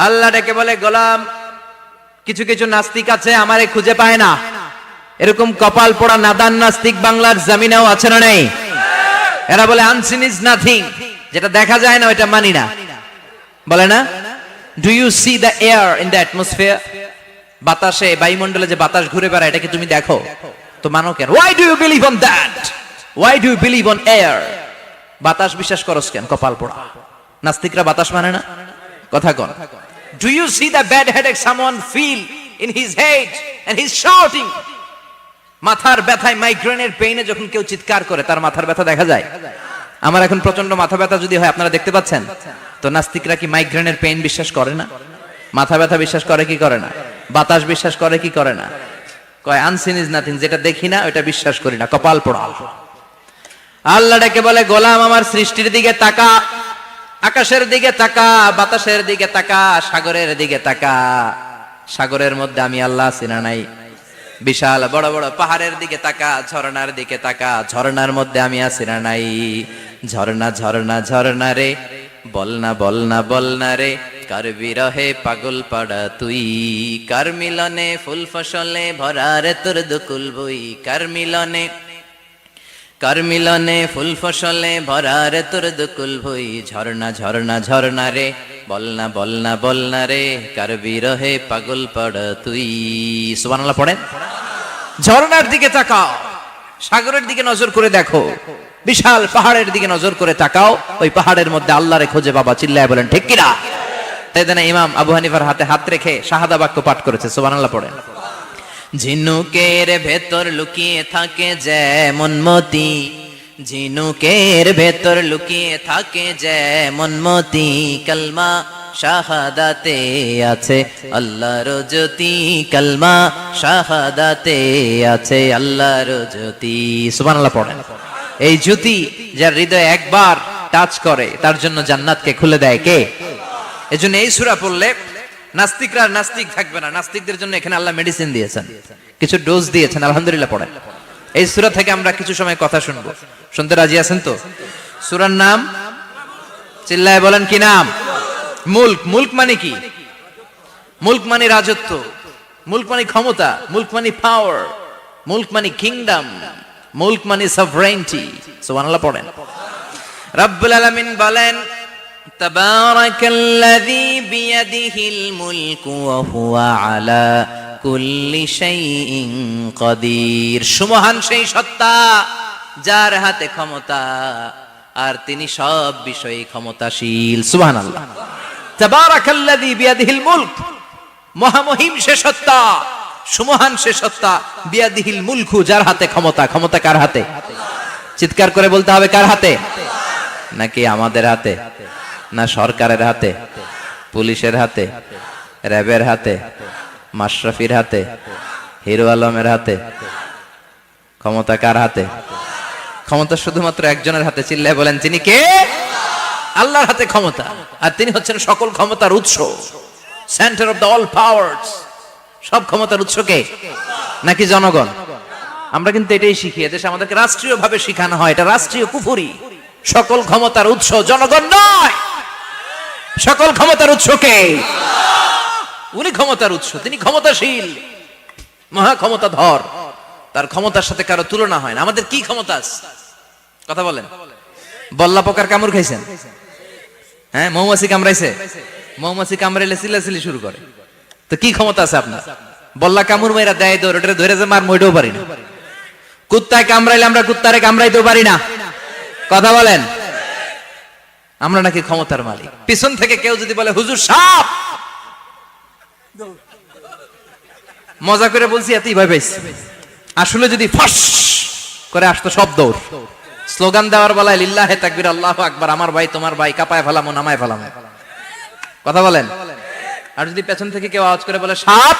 আল্লাহ ডেকে বলে, গোলাম কিছু কিছু নাস্তিক আছে আমারে খুঁজে পায় না। এরকম কপাল পোড়া নাদান নাস্তিক বাংলার জমিনেও আছে না নেই? এরা বলে আনসিন ইজ নাথিং, যেটা দেখা যায় না ওইটা মানি না। বলে না, do you see the air in the atmosphere? বাতাসে, বায়ুমণ্ডলে যে বাতাস ঘুরে বেড়ায় এটা কি তুমি দেখো? তো মানো কেন? Why do you believe on that? Why do you believe on air? বাতাস বিশ্বাস করস কেন? কপাল পোড়া নাস্তিকরা বাতাস মানে না। কথা কোন? Do you see the bad headache someone feel in his head and he is shouting? মাথার ব্যথায়, মাইগ্রেনের পেইনে যখন কেউ চিৎকার করে তার মাথার ব্যথা দেখা যায়। আমার এখন প্রচন্ড মাথা ব্যথা যদি হয় আপনারা দেখতে পাচ্ছেন তো। নাস্তিকরা কি মাইগ্রেনের পেইন বিশ্বাস করে না? মাথা ব্যথা বিশ্বাস করে কি করে না? বাতাস বিশ্বাস করে কি করে না? কয় আনসিন ইজ নাথিং, যেটা দেখি না ওটা বিশ্বাস করি না। কপাল পোড়া। আল্লাহ ডেকে বলে, গোলাম আমার সৃষ্টির দিকে তাকা, আকাশের দিকে তাকা, বাতাসের দিকে তাকা, সাগরের দিকে তাকা। সাগরের মধ্যে আমি আল্লাহ আছি না নাই? বিশাল বড় বড় পাহাড়ের দিকে তাকা, ঝর্ণার দিকে তাকা, ঝর্ণার মধ্যে আমি আছি না নাই? ঝর্ণা ঝর্ণা ঝর্ণা রে, বলনা বলনা বলনা রে, কার বিরহে পাগল পাড়া তুই, কার মিলনে ফুল ফসলে ভরা রে তোর দুকুল বই, কার মিলনে ফুল ফসলে ভরা রে তোর দুকুল বই। ঝর্ণা ঝর্ণা ঝর্ণা রে, বলনা বলনা বলনা রে, কার বিরহে পাগল পাড়া তুই। সুবহানাল্লাহ পড়েন। ঝর্ণার দিকে তাকাও, সাগরের দিকে নজর করে দেখো, বিশাল পাহাড়ের দিকে নজর করে তাকাও, ওই পাহাড়ের মধ্যে আল্লাহরে খোঁজে বাবা। চিল্লায় বলেন ঠিক কিনা? তাই ইমাম আবু হানিফার হাতে হাত রেখে শাহাদা বাক্য পাঠ করেছে। সুবহানাল্লাহ পড়েন। ঝিনুকের ভেতর লুকিয়ে থাকে যেমন মতি, ঝিনুকের ভেতর লুকিয়ে থাকে যেমন মতি, কালমা শাহাদাতে আছে আল্লাহর জ্যোতি, কালমা শাহাদাতে আছে আল্লাহর জ্যোতি। সুবহানাল্লাহ পড়েন। এই জ্যোতি যার হৃদয়ে একবার টাচ করে তার জন্য জান্নাতকে খুলে দেয় কে? এজন্য এই সূরা পড়লে নাস্তিকরা আর নাস্তিক থাকবে না। নাস্তিকদের জন্য এখানে আল্লাহ মেডিসিন দিয়েছেন, কিছু ডোজ দিয়েছেন। আলহামদুলিল্লাহ পড়েন। এই সূরা থেকে আমরা কিছু সময় কথা শুনবো। শুনতে রাজি আছেন তো? সূরার নাম চিল্লায় বলেন কি নাম? মুলক। মুলক মানে কি? মুলক মানে রাজত্ব, মুলক মানে ক্ষমতা, মুলক মানে পাওয়ার, মুলক মানে কিংডম, মুলক মানে সভরেন্টি। সুবহানাল্লাহ পড়েন। রব্বুল আলামিন বলেন তাবারাকাল্লাযী বিয়াদিহিল মুলকু ওয়া হুয়া আলা কুল্লি শাইইন কাদির। সুমহান সেই সত্তা যার হাতে ক্ষমতা আর তিনি সব বিষয়ে ক্ষমতাশীল। সুবহানাল্লাহ। তাবারাকাল্লাযী বিয়াদিহিল মুলক, মহামহিম সে সত্তা, সুমহান সে সত্তা, বিয়াদিহিল মুলকু যার হাতে ক্ষমতা। ক্ষমতা কার হাতে? চিৎকার করে বলতে হবে কার হাতে? নাকি আমাদের হাতে, না সরকারের হাতে, পুলিশের হাতে, র্যাবের হাতে, মাশরাফির হাতে, হিরো আলমের হাতে? ক্ষমতা কার হাতে? ক্ষমতা শুধুমাত্র একজনের হাতে। চিল্লায় বলেন তিনি কে? আল্লাহর হাতে ক্ষমতা, আর তিনি হচ্ছেন সকল ক্ষমতার উৎস, centre of the all powers. সব ক্ষমতার উৎস কে? নাকি জনগণ? আমরা কিন্তু এটাই শিখি, এদেশে আমাদেরকে রাষ্ট্রীয় ভাবে শিখানো হয়, এটা রাষ্ট্রীয় কুফরি। সকল ক্ষমতার উৎস জনগণ নয়, সকল ক্ষমতার উৎস কে? উনি ক্ষমতার উৎস, তিনি ক্ষমতাশীল, মহা ক্ষমতাধর, তার ক্ষমতার সাথে কারো তুলনা হয় না। আমাদের কি ক্ষমতা আছে? কথা বলেন। বল্লা পোকার কামড় খাইছেন? হ্যাঁ, মৌমাছি কামড়াইছে? মৌমাছি কামড়াইলে চিল্লাচিল্লি শুরু করে, তো কি ক্ষমতা আছে আপনার? বল্লা কামড় মেয়েরা দেয় দৌড়, ওটা ধরে যে মার মইটাও পারি না। কুত্তায় কামড়াইলে আমরা কুত্তারে কামড়াইতেও পারি না। কথা বলেন। আমরা নাকি ক্ষমতার মালিক। পিছন থেকে কেউ যদি বলে হুজুর সাপ, মজা করে বলছি, এতই ভয় পাইছি। আসলে যদি ফস করে আসতো সব দৌড়। স্লোগান দেওয়ার বেলায় লিল্লাহে তাকবীর, আল্লাহু আকবার, আমার ভাই তোমার ভাই, কাপায় ফেলামো নামায় ফেলামো। কথা বলেন। আর যদি পেছন থেকে কেউ আওয়াজ করে বলে সাপ,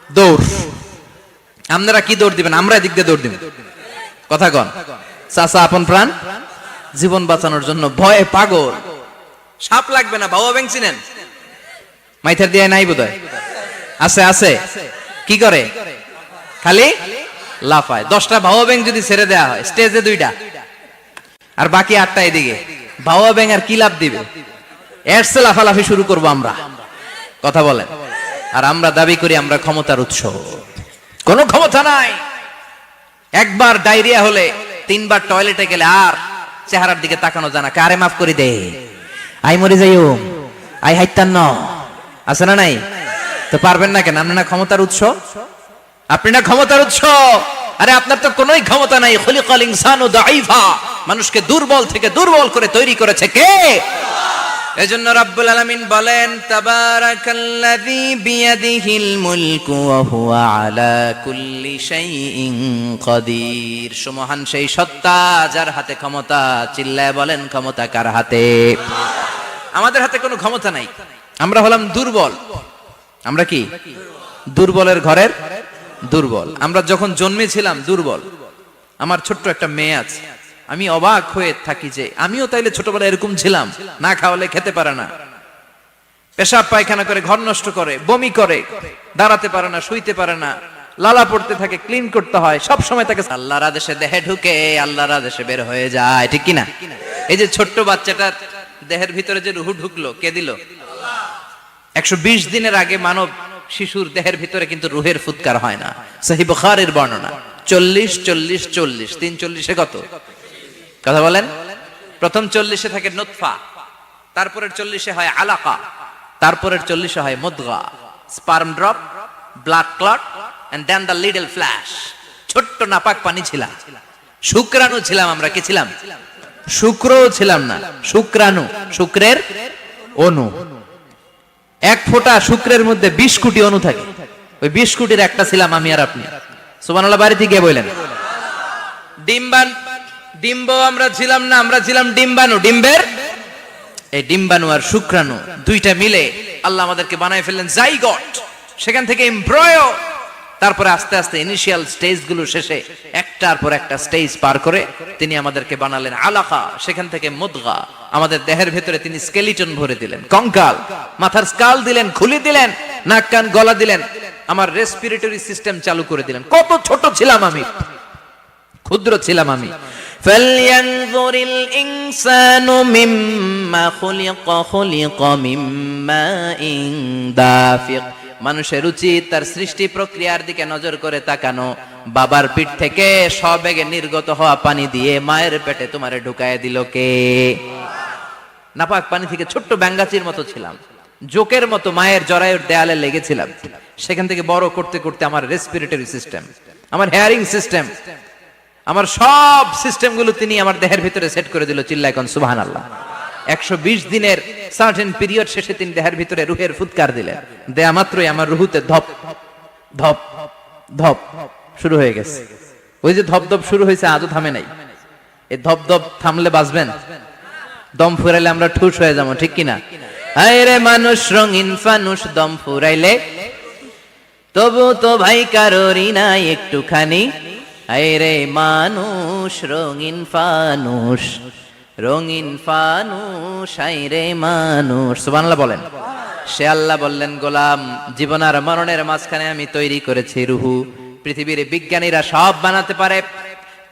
দৌড়। আপনারা কি দৌড় দিবেন? আমরা এদিক দিয়ে দৌড় দিব। কথা কন। চাচা আপন প্রাণ জীবন বাঁচানোর জন্য ভয়ে পাগল। সাপ লাগবে না, বাবা ব্যাং চিনেন? মাইথার দিয়ে নাই বোধহয়। আছে আছে। কি করে? খালি লাফায়। 10টা ভাওয়া ব্যাং যদি ছেড়ে দেওয়া হয়, স্টেজে 2টা আর বাকি 8টা এদিকে, ভাওয়া ব্যাং আর কি লাভ দিবে? এরসে লাফালাফি শুরু করবো আমরা। কথা বলেন। আর আমরা দাবি করি আমরা ক্ষমতার উৎস। কোনো ক্ষমতা নাই। একবার ডায়রিয়া হলে 3বার টয়লেটে গেলে আর চেহারার দিকে তাকানো যায় না। কারে মাফ করে দে, আই মরে যাইও, আই হাইতান ন, আছে না নাই? তো পারবেন না কেন? আপনি না ক্ষমতার উৎস, আপনি না ক্ষমতার উৎস। আরে আপনার তো কোনোই ক্ষমতা নাই। খলিকাল ইনসানু দাঈফা, মানুষকে দুর্বল থেকে দুর্বল করে তৈরি করেছে কে? এজন্য রব্বুল আলামিন বলেন তাবারাকাল্লাযী বিয়াদিহিল মুলকু ওয়া হুয়া আলা কুল্লি শাইইন কাদির। সুমহান সেই সত্তা যার হাতে ক্ষমতা। চিল্লায় বলেন ক্ষমতা কার হাতে? আমাদের হাতে কোনো ক্ষমতা নাই। আমরা হলাম দুর্বল। আমরা কি? দুর্বলের ঘরের দুর্বল। আমরা যখন জন্মেছিলাম দুর্বল। আমার ছোট্ট একটা মেয়ে আছে, আমি অবাক হয়ে থাকি যে আমিও তাইলে ছোটবেলায় এরকম ছিলাম। না খাওয়ালে খেতে পারে না, পেশাব পায়খানা করে, ঘর নষ্ট করে, বমি করে, দাঁড়াতে পারে না, শুইতে পারে না, লালা পড়তে থাকে, ক্লিন করতে হয় সব সময়। তাকে আল্লাহর আদেশে দেহে ঢুকে, আল্লাহর আদেশে বের হয়ে যায়, ঠিক কি না? এই যে ছোট্ট বাচ্চাটার দেহের ভিতরে যে রুহু ঢুকলো, কে দিল? 120 দিনের আগে মানব শিশুর দেহের ভিতরে কিন্তু রুহের ফুৎকার হয় না। সহিহ বুখারীর বর্ণনা 40 40 40 340 কত? কথা বলেন। প্রথম 40 থাকে নুতফা, তারপরের 40 হয় আলাকা, তারপরের 40 হয় মুদগা, sperm drop, blood clot, and then the little flesh. ছোট্ট নাপাক পানি ছিলাম, শুক্রাণু ছিলাম আমরা। কি ছিলাম? শুক্রও ছিলাম না, শুক্রাণু, শুক্রের অণু। 1 ফোঁটা শুক্রের মধ্যে 20 কোটি অণু থাকে। ওই 20 কোটির একটা ছিলাম আমি আর আপনি। সুবহানাল্লাহ বাড়িতে গিয়ে বললেন। ডিম্ব আমরা ছিলাম না, আমরা ছিলাম ডিম্বাণু। ডিম্বের এই ডিম্বাণু আর শুক্রাণু দুইটা মিলে আল্লাহ আমাদেরকে বানায় ফেললেন জাইগট, সেখান থেকে এমব্রয়ো, তারপরে আস্তে আস্তে ইনিশিয়াল স্টেজগুলো শেষে একটার পর একটা স্টেজ পার করে তিনি আমাদেরকে বানালেন আলাকা, সেখান থেকে মুদগা, আমাদের দেহের ভেতরে তিনি স্কেলিটন ভরে দিলেন, কঙ্কাল, মাথার স্কাল দিলেন, খুলি দিলেন, নাক কান গলা দিলেন, আমার রেসপিরেটরি সিস্টেম চালু করে দিলেন। কত ছোট ছিলাম আমি, ক্ষুদ্র ছিলাম আমি। فلينظر الإنسان مما خلق من ماء دافق। মানুষের উচিত তার সৃষ্টি প্রক্রিয়ার দিকে নজর করে তাকানো। বাবার পিঠ থেকে সবেগে নির্গত হওয়া পানি দিয়ে মায়ের পেটে তোমারে ঢুকায় দিল কে? নাপাক পানি থেকে ছোট্ট ব্যাঙ্গাচির মতো ছিলাম, জোকের মতো মায়ের জরায়ুর দেয়ালে লেগেছিলাম। সেখান থেকে বড় করতে করতে আমার রেসপিরেটরি সিস্টেম, আমার হেয়ারিং সিস্টেম, আমার সব সিস্টেমগুলো তিনি আমার দেহের ভিতরে সেট করে দিল। চিল্লায় কোন সুবহানাল্লাহ। 120 দিনের সার্টেন পিরিয়ড শেষে তিনি দেহের ভিতরে রুহের ফুৎকার দিলেন। দেয়া মাত্রই আমার রুহুতে ধপ ধপ ধপ শুরু হয়ে গেছে। ওই যে ধপ ধপ শুরু হয়েছে আজও থামে নাই। এই ধপ ধপ থামলে বাঁচবেন? দম ফুরাইলে আমরা ঠুস হয়ে যাবো, ঠিক কিনা? আরে মানুষ রঙিন ফানুষ, দম ফুরাইলে তবু তো ভাই কারোরই নাই একটুখানি। আরে মানুষ রঙিন ফানুষ, রঙিন ফানুষ, আইরে মানুষ। সুবহানাল্লাহ বলেন। সে আল্লাহ বললেন, গোলাম, জীবন আর মরণের মাঝখানে আমি তৈরি করেছি রুহু। পৃথিবীর বিজ্ঞানীরা সব বানাতে পারে,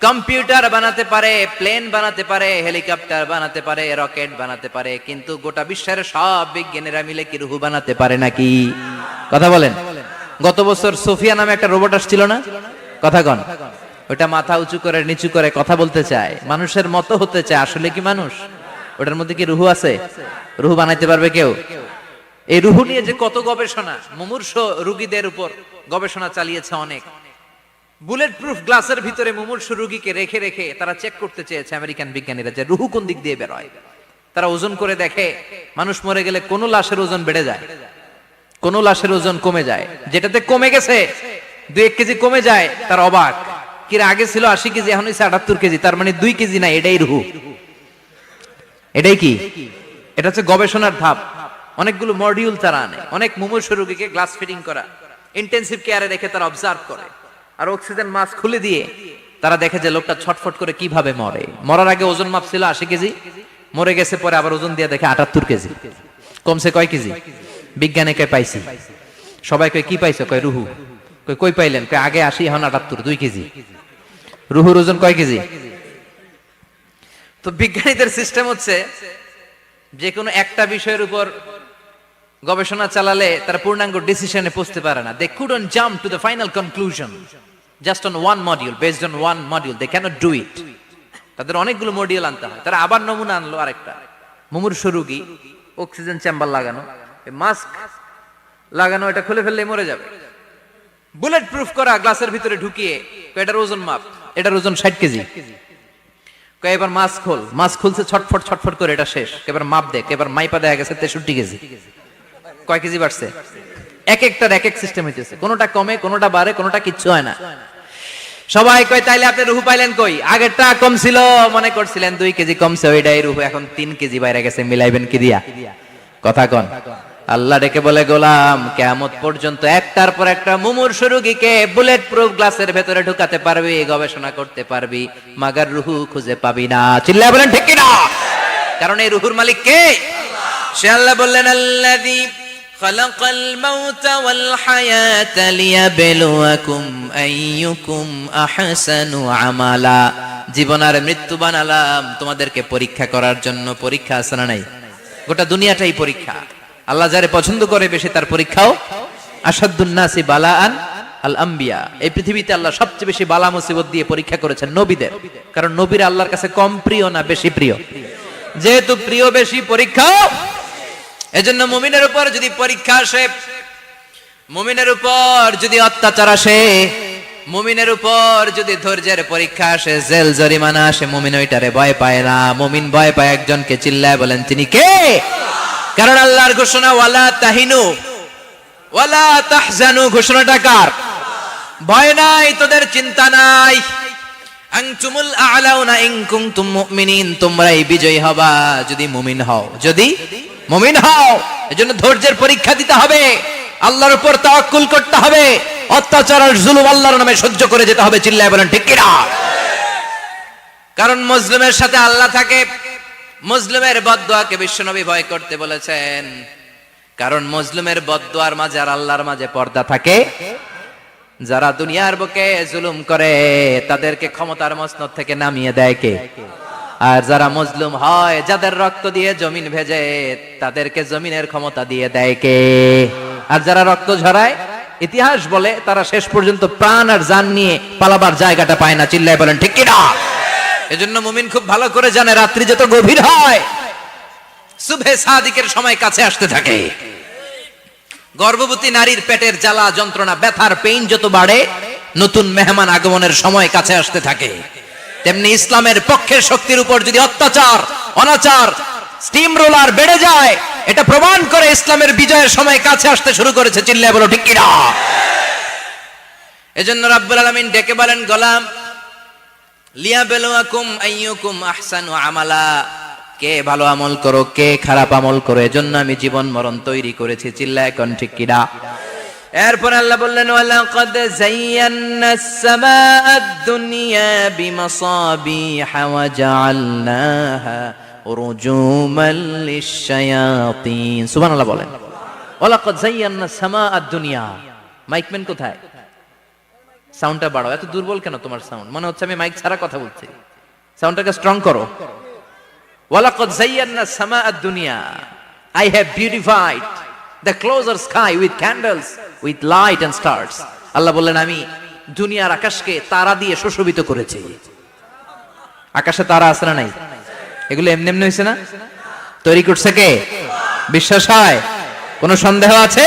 কম্পিউটার বানাতে পারে, প্লেন বানাতে পারে, হেলিকপ্টার বানাতে পারে, রকেট বানাতে পারে, কিন্তু গোটা বিশ্বের সব বিজ্ঞানীরা মিলে কি রুহু বানাতে পারে নাকি? কথা বলেন। গত বছর সোফিয়া নামে একটা রোবট আসছিল না? কথা কন। ওটা মাথা উঁচু করে নিচু করে কথা বলতে চায়, মানুষের মতো হতে চায়। আসলে কি মানুষ? ওটার মধ্যে কি রুহু আছে? রুহু বানাইতে পারবে কেউ? এই রুহু নিয়ে যে কত গবেষণা, মুমূর্ষ রোগীদের উপর গবেষণা চালিয়েছে অনেক। বুলেট প্রুফ গ্লাসের ভিতরে মুমূর্ষ রোগীকে রেখে রেখে তারা চেক করতে চেয়েছে আমেরিকান বিজ্ঞানীরা যে রুহু কোন দিক দিয়ে বের হয়। তারা ওজন করে দেখে, মানুষ মরে গেলে কোন লাশের ওজন বেড়ে যায়, কোন লাশের ওজন কমে যায়। যেটাতে কমে গেছে 2-1 কেজি কমে যায়, তার অবাক। কিরা আগে ছিল 80 কেজি, এখন হইছে 78 কেজি, তার মানে 2 কেজি না, এটাই রুহু। এটাই কি? এটা হচ্ছে গবেষণার ধাপ। অনেকগুলো মডিউল তারা আনে, অনেক মুমূর্ষ রোগীকে গ্লাস ফিটিং করা, ইন্টেনসিভ কেয়ারে রেখে তারা অবজার্ভ করে, আর অক্সিজেন মাস্ক খুলে দিয়ে তারা দেখে যে লোকটা ছটফট করে কিভাবে মরে। মরার আগে ওজন মাপ ছিল 80 কেজি, মরে গেছে পরে আবার ওজন দিয়ে দেখে 78 কেজি। কমছে কয় কেজি? বিজ্ঞানে কয় পাইছি। সবাই কয় কি পাইছো? কয় রুহু। কই পাইলেন? কয় আগে 80, এখন 78, 2 কেজি। রুহুর ওজন কয় কেজি? তো বিজ্ঞানীদের সিস্টেম হচ্ছে যে কোনো একটা বিষয়ের উপর গবেষণা চালালে তারা পূর্ণাঙ্গ ডিসিশনে পৌঁছতে পারে না। They couldn't jump to the final conclusion just on one module, based on one module. They can't do it. তাদের অনেকগুলো মডিউল আনতে হয়। তারা আবার নমুনা আনলো আরেকটা। মুমূর্ষ রোগী, অক্সিজেন চেম্বার লাগানো, মাস্ক লাগানো, এটা খুলে ফেললে মরে যাবে। বুলেট প্রুফ করা গ্লাসের ভিতরে ঢুকিয়ে এটার ওজন মাপ, এটার ওজন 60 কেজি। এবার মাস্ক খোল, মাস্ক খুলছে ছটফট ছটফট করে, এটা শেষ। এবার মাপ দেখ, এবার মাইপা দেখা গেছে 63 কেজি। কয় কেজি বাড়ছে? এক একটার এক এক সিস্টেম হইতেছে, কোনোটা কমে, কোনোটা বাড়ে, কোনোটা কিচ্ছু হয় না। সবাই কয় তাইলে আপনি রুহু পাইলেন কই? আগেরটা কম ছিল, মনে করছিলেন 2 কেজি কমছে, ওইটাই রুহু, এখন 3 কেজি বাইরে গেছে, মিলাইবেন কি দিয়া? কথা কন। আল্লাহ ডেকে বলে, গোলাম, কিয়ামত পর্যন্ত একটার পর একটা মুমূর্ষ রোগীকে বুলেট প্রুফ গ্লাসের ভেতরে ঢুকাতে পারবি, গবেষণা করতে পারবি, মাগার রুহু খুঁজে পাবি না। চিল্লায় বলেন ঠিক কিনা? কারণ এই রুহুর মালিক কে? সে আল্লাহ বললেন, আল্লাযী খালাকাল মাউতা ওয়াল হায়াতা লিয়াবলুয়াকুম আইয়ুকুম আহসানু আমালা। জীবন আর মৃত্যু বানালাম তোমাদেরকে পরীক্ষা করার জন্য। পরীক্ষা আছে না নাই? গোটা দুনিয়াটাই পরীক্ষা। আল্লাহ যারে পছন্দ করে বেশি তার পরীক্ষাও। আসাদুন নাসি বালাআন আল আম্বিয়া। এই পৃথিবীতে আল্লাহ সবচেয়ে বেশি বালা মুসিবত দিয়ে পরীক্ষা করেছেন নবীদের। কারণ নবীরা আল্লাহর কাছে কম প্রিয় না বেশি প্রিয়? যেহেতু প্রিয় বেশি, পরীক্ষাও। এজন্য মুমিনের উপর যদি পরীক্ষা আসে, মুমিনের উপর যদি অত্যাচার আসে, মুমিনের উপর যদি ধৈর্যের পরীক্ষা আসে, জেল জরিমানা আসে, মুমিন ওইটারে ভয় পায় না। মুমিন ভয় পায় একজনকে। চিল্লায় বলেন তিনি কে? কারণ আল্লাহর ঘোষণা, ওয়ালা তাহিনু ওয়ালা তাহজানু ঘোষণাটা কার? ভয় নাই, তোদের চিন্তা নাই। আনতুমুল আ'লাউনা ইন কুনতুম মুমিনিন, তোমরাই বিজয়ী হবা যদি মুমিন হও, যদি মুমিন হও। এজন্য ধৈর্যের পরীক্ষা দিতে হবে, আল্লাহর উপর তাওয়াক্কুল করতে হবে, অত্যাচার আর জুলুম আল্লাহর নামে সহ্য করে যেতে হবে। চিল্লায় বলেন ঠিক কিনা? কারণ মুসলিমের সাথে আল্লাহ থাকে। মুসলিমের বদদুয়াকে বিশ্বনবী ভয় করতে বলেছেন, কারণ মুসলিমের বদদুয়ার মাঝে আর আল্লাহর মাঝে পর্দা থাকে। যারা দুনিয়ার বুকে জুলুম করে তাদেরকে ক্ষমতার মসনদ থেকে নামিয়ে দেয় কে? আর যারা মজলুম হয়, যাদের রক্ত দিয়ে জমিন ভেজে, তাদেরকে জমিনের ক্ষমতা দিয়ে দেয় কে? আর যারা রক্ত ঝরায়, ইতিহাস বলে তারা শেষ পর্যন্ত প্রাণ আর জান নিয়ে পালাবার জায়গাটা পায় না। চিল্লায় বলেন ঠিক কিনা? এজন্য মুমিন খুব ভালো করে জানে, রাত্রি যত গভীর হয়, সুবহে সাদিকের সময় কাছে আসতে থাকে। গর্ভবতী নারীর পেটের জ্বালা যন্ত্রণা, ব্যথার পেইন যত বাড়ে, নতুন মেহমান আগমনের সময় কাছে আসতে থাকে। তেমনি ইসলামের পক্ষের শক্তির উপর যদি অত্যাচার, অনাচার, স্টিম রোলার বেড়ে যায়, এটা প্রমাণ করে ইসলামের বিজয়ের সময় কাছে আসতে শুরু করেছে। চিল্লায় বলো ঠিক কিনা? এজন্য রাব্বুল আলামিন ডেকে বলেন, গোলাম লিয়াবলুয়াকুম আইয়ুকুম আহসানু আমালা, কে ভালো আমল করো, কে খারাপ আমল করো, এজন্য আমি জীবন মরণ তৈরি করেছি। চিল্লায় কোন ঠিক কিনা? এরপর আল্লাহ বললেন, ওয়ালাকাদ যায়্যানাস সামাআদ দুনিয়া বিমাসাবিহা ওয়া জাআলনাহা রুজুমান লিশ-শায়াতিন। সুবহানাল্লাহ বলেন। ওয়ালাকাদ যায়্যানাস সামাআদ দুনিয়া। মাইকম্যান কোথায়? সাউন্ডটা বাড়াও। এত দুর্বল কেন তোমার সাউন্ড? মনে হচ্ছে আমি মাইক ছাড়া কথা বলছি। সাউন্ডটাকে স্ট্রং করো। ওয়ালাকাদ যায়্যানাস সামাআদ দুনিয়া, I have beautified the closer sky with candles, with light and stars. আল্লাহ বললেন, আমি দুনিয়ার আকাশকে তারা দিয়ে সুশোভিত করেছি। আকাশে তারা আছে না নাই? এগুলো এমনি এমনি হয়েছে না? তৈরি করছে কে? বিশ্বাস হয়? কোনো সন্দেহ আছে?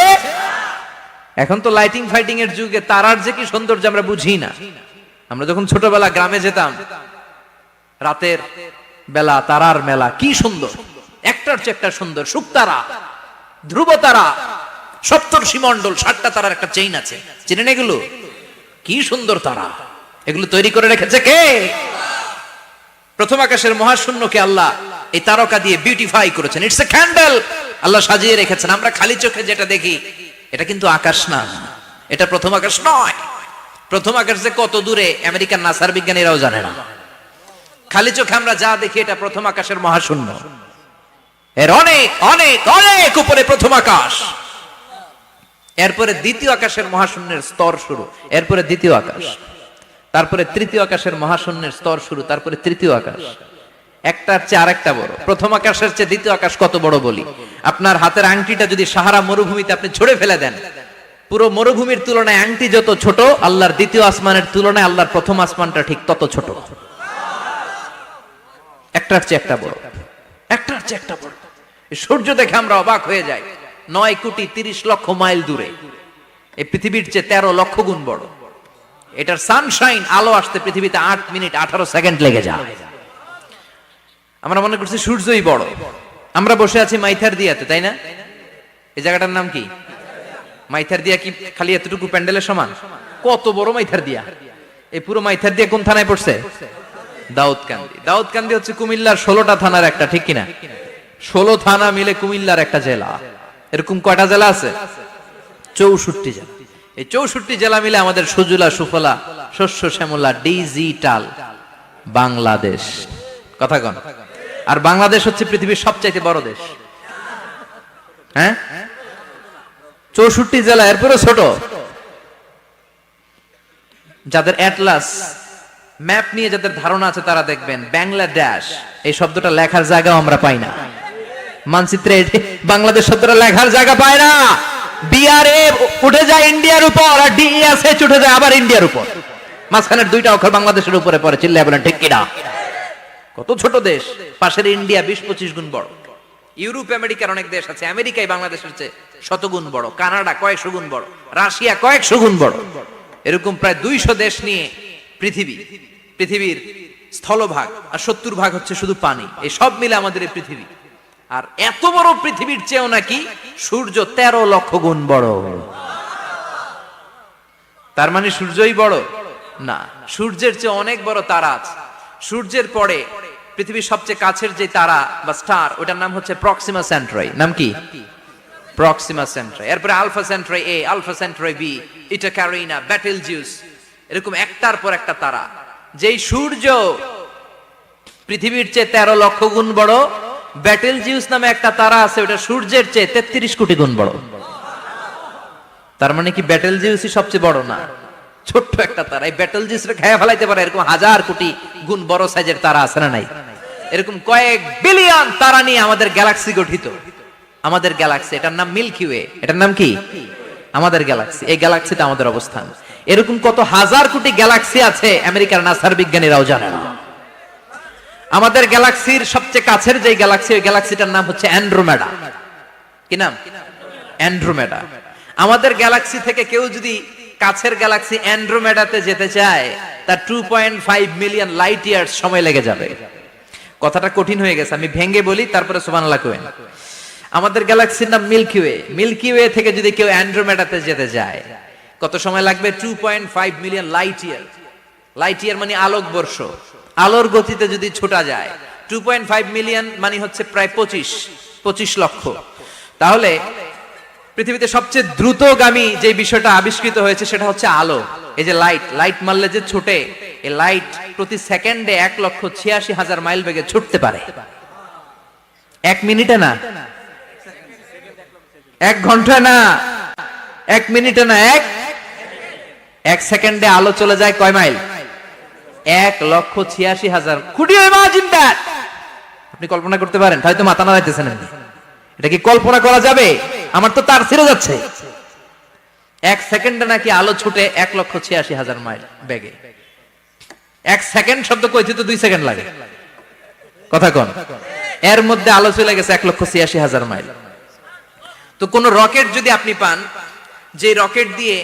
এখন তো লাইটিং ফাইটিং এর যুগে তারার যে কি সৌন্দর্য আমরা বুঝি না। আমরা যখন ছোটবেলা গ্রামে যেতাম, রাতের বেলা তারার মেলা, কি সুন্দর, একটার চেয়ে একটা সুন্দর। শুকতারা, ধ্রুব তারা, সপ্তর্ষি মণ্ডল, 7টা তারার একটা চেইন আছে, চিনেন এগুলো? কি সুন্দর তারা! এগুলো তৈরি করে রেখেছে কে? প্রথম আকাশের মহাশূন্যকে আল্লাহ এই তারকা দিয়ে বিউটিফাই করেছেন। ইটস এ ক্যান্ডেল, আল্লাহ সাজিয়ে রেখেছেন। আমরা খালি চোখে যেটা দেখি, এটা কিন্তু আকাশ না, এটা প্রথম আকাশ নয়। প্রথম আকাশ যে কত দূরে আমেরিকার নাসার বিজ্ঞানীরাও জানে না। খালি চোখে আমরা যা দেখি, এটা প্রথম আকাশের মহাশূন্য। এর অনেক অনেক অনেক উপরে প্রথম আকাশ। এরপরে দ্বিতীয় আকাশের মহাশূন্যের স্তর শুরু, এরপরে দ্বিতীয় আকাশ, তারপরে তৃতীয় আকাশের মহাশূন্যের স্তর শুরু, তারপরে তৃতীয় আকাশ। একটার চেয়ে আরেকটা বড়। প্রথম আকাশের চেয়ে দ্বিতীয় আকাশ কত বড় বলি? আপনার হাতের আংটিটা যদি সাহারা মরুভূমিতে আপনি ছুঁড়ে ফেলে দেন, পুরো মরুভূমির তুলনায় আংটি যত ছোট, আল্লাহর দ্বিতীয় আসমানের তুলনায় আল্লাহর প্রথম আসমানটা ঠিক তত ছোট। একটার চেয়ে একটা বড়, একটার চেয়ে একটা বড়। সূর্য দেখে আমরা অবাক হয়ে যাই। 9,30,00,000 মাইল দূরে, এই পৃথিবীর চেয়ে 13 লক্ষ গুণ বড়। এটার সানশাইন, আলো আসতে পৃথিবীতে 8 মিনিট 18 সেকেন্ড লেগে যায়। আমরা মনে করছি সূর্যই বড়। আমরা বসে আছি মাইথার দিয়াতে, তাই না? এই জায়গাটার নাম কি? মাইথার দিয়া। কি খালি এতটুকু প্যান্ডেলের সমান? কত বড় মাইথার দিয়া! এই পুরো মাইথার দিয়া কোন থানায় পড়ছে? দাউদকান্দি। দাউদকান্দি হচ্ছে কুমিল্লার 16টা থানার একটা, ঠিক কিনা? 16 থানা মিলে কুমিল্লার একটা জেলা। এরকম কয়টা জেলা আছে? 64 জেলা। এই 64 জেলা মিলে আমাদের সুজলা সুফলা, শস্য শ্যামলা, ডিজিটাল বাংলাদেশ। কথা কন। আর বাংলাদেশ হচ্ছে পৃথিবীর সবচাইতে বড় দেশ। হ্যাঁ, 64 জেলা, এরপরে ছোট। যাদের অ্যাটলাস ম্যাপ নিয়ে যাদের ধারণা আছে, তারা দেখবেন বাংলাদেশ এই শব্দটা লেখার জায়গাও আমরা পাই না। মানচিত্রে বাংলাদেশ শব্দটা লেখার জায়গা পায় না। বিআরএ উঠে যায় ইন্ডিয়ার উপর, আর ডিএসএইচ উঠে যায় আবার ইন্ডিয়ার উপর। মাঝখানের 2টা অক্ষর বাংলাদেশের উপরে পড়ে। চিল্লায় বলেন ঠিক কিনা? কত ছোট দেশ। পাশের ইন্ডিয়া 20-25 গুণ বড়। ইউরোপ আমেরিকার অনেক দেশ আছে, আমেরিকায় বাংলাদেশের চেয়ে 100 গুণ বড়। কানাডা কয়েকশো গুণ বড়। রাশিয়া কয়েকশো গুণ বড়। এরকম প্রায় 200 দেশ নিয়ে পৃথিবীর স্থলভাগ, আর 70 ভাগ হচ্ছে শুধু পানি। এই সব মিলে আমাদের এই পৃথিবী। আর এত বড় পৃথিবীর চেয়েও নাকি সূর্য 13 লক্ষ গুণ বড়। তার মানে সূর্যই বড় না, সূর্যের চেয়ে অনেক বড় তারা আছে। সূর্যের পরে পৃথিবীর সবচেয়ে কাছের যে তারা বা স্টার, ওটার নাম হচ্ছে প্রক্সিমা সেন্ট্রাই। নাম কি? প্রক্সিমা সেন্ট্রাই। এরপরে আলফা সেন্ট্রাই এ, আলফা সেন্ট্রাই বি, ইটা ক্যারিনা, বেটেলজিউস, এরকম একটার পর একটা তারা। যেই সূর্য পৃথিবীর চেয়ে 13 লক্ষ গুণ বড়, বেটেলজিউস নামে একটা তারা আছে, ওটা সূর্যের চেয়ে 33 কোটি গুণ বড়। তার মানে কি বেটেলজিউসই সবচেয়ে বড় না, ছোট্ট একটা তারা। এই বেটেলজিউসরে খেয়ে ফেলাইতে পারে এরকম হাজার কোটি গুণ বড় সাইজের তারা আছে না নাই? এরকম কয়েক বিলিয়ন তারা নিয়ে আমাদের গ্যালাক্সি গঠিত। আমাদের গ্যালাক্সি, এটার নাম মিল্কি ওয়ে। এটার নাম কি? আমাদের গ্যালাক্সি। এই গ্যালাক্সিতে আমাদের অবস্থান। এরকম কত হাজার কোটি গ্যালাক্সি আছে আমেরিকার নাসার বিজ্ঞানীরাও জানেন না। আমাদের গ্যালাক্সির সবচেয়ে কাছের যে গ্যালাক্সি, ওই গ্যালাক্সিটার নাম হচ্ছে অ্যান্ড্রোমেডা। কি নাম? অ্যান্ড্রোমেডা। আমাদের গ্যালাক্সি থেকে কেউ যদি কাছের গ্যালাক্সি অ্যান্ড্রোমেডাতে যেতে চায়, তার 2.5 মিলিয়ন লাইট ইয়ার্স সময় লেগে যাবে। কথাটা কঠিন হয়ে গেছে, আমি ভেঙে বলি, তারপরে সুবহানাল্লাহ কইেন। আমাদের গ্যালাক্সির নাম মিল্কি ওয়ে। মিল্কি ওয়ে থেকে যদি কেউ অ্যান্ড্রোমেডাতে যেতে যায়, কত সময় লাগবে? 2.5 million light year. Light year মানে আলোক বর্ষ। আলোর গতিতে যদি ছোটা যায়, 2.5 মিলিয়ন মানে হচ্ছে প্রায় 25 লক্ষ। তাহলে পৃথিবীতে সবচেয়ে দ্রুতগামী যে বিষয়টা আবিষ্কৃত হয়েছে সেটা হচ্ছে আলো। এই যে লাইট মারলে যে ছোটে, এই লাইট প্রতি সেকেন্ডে 1,86,000 মাইল বেগে ছুটতে পারে। 1 মিনিটে না, 1 ঘন্টা না, 1 মিনিটে না, 1 সেকেন্ডে আলো চলে যায় কয় mile? 1,86,000। Could you imagine that? আপনি কল্পনা করতে পারেন? হয়তো মাথা নাড়াইতেছেন। এটা কি কল্পনা করা যাবে? আমার তো তার ছিঁড়ে যাচ্ছে। 1 সেকেন্ডে নাকি আলো ছুটে 1,86,000 মাইল বেগে। 1 সেকেন্ড শব্দ কইতে তো 2 সেকেন্ড লাগে। কথা কোন? এর মধ্যে আলো চলে গেছে 1,86,000 মাইল। তো কোন রকেট যদি আপনি পান, যে রকেট দিয়ে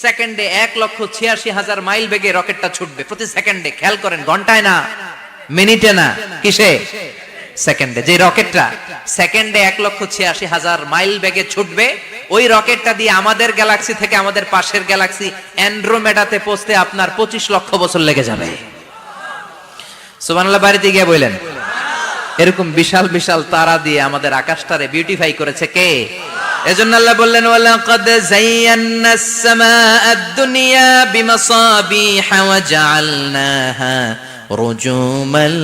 সেকেন্ডে 1,86,000 মাইল বেগে রকেটটা ছুটবে প্রতি সেকেন্ডে, খেয়াল করেন, ঘন্টায় না, মিনিটে না, কিসে? সেকেন্ডে। যে রকেটটা সেকেন্ডে 1,86,000 মাইল বেগে ছুটবে, ওই রকেটটা দিয়ে আমাদের গ্যালাক্সি থেকে আমাদের পাশের গ্যালাক্সি অ্যান্ড্রোমেডাতে পৌঁছতে আপনার 25 লক্ষ বছর লেগে যাবে। সুবহানাল্লাহ বাড়িতে গিয়ে বললেন। এরকম বিশাল বিশাল তারা দিয়ে আমাদের আকাশটারে বিউটিফাই করেছে কে? এজন্য আল্লাহ বললেন, ওয়ালাকাদ যায়্যানাস সামাআদ দুনিয়া বিমাসাবিহা ওয়া জাআলনাহা রুজুমান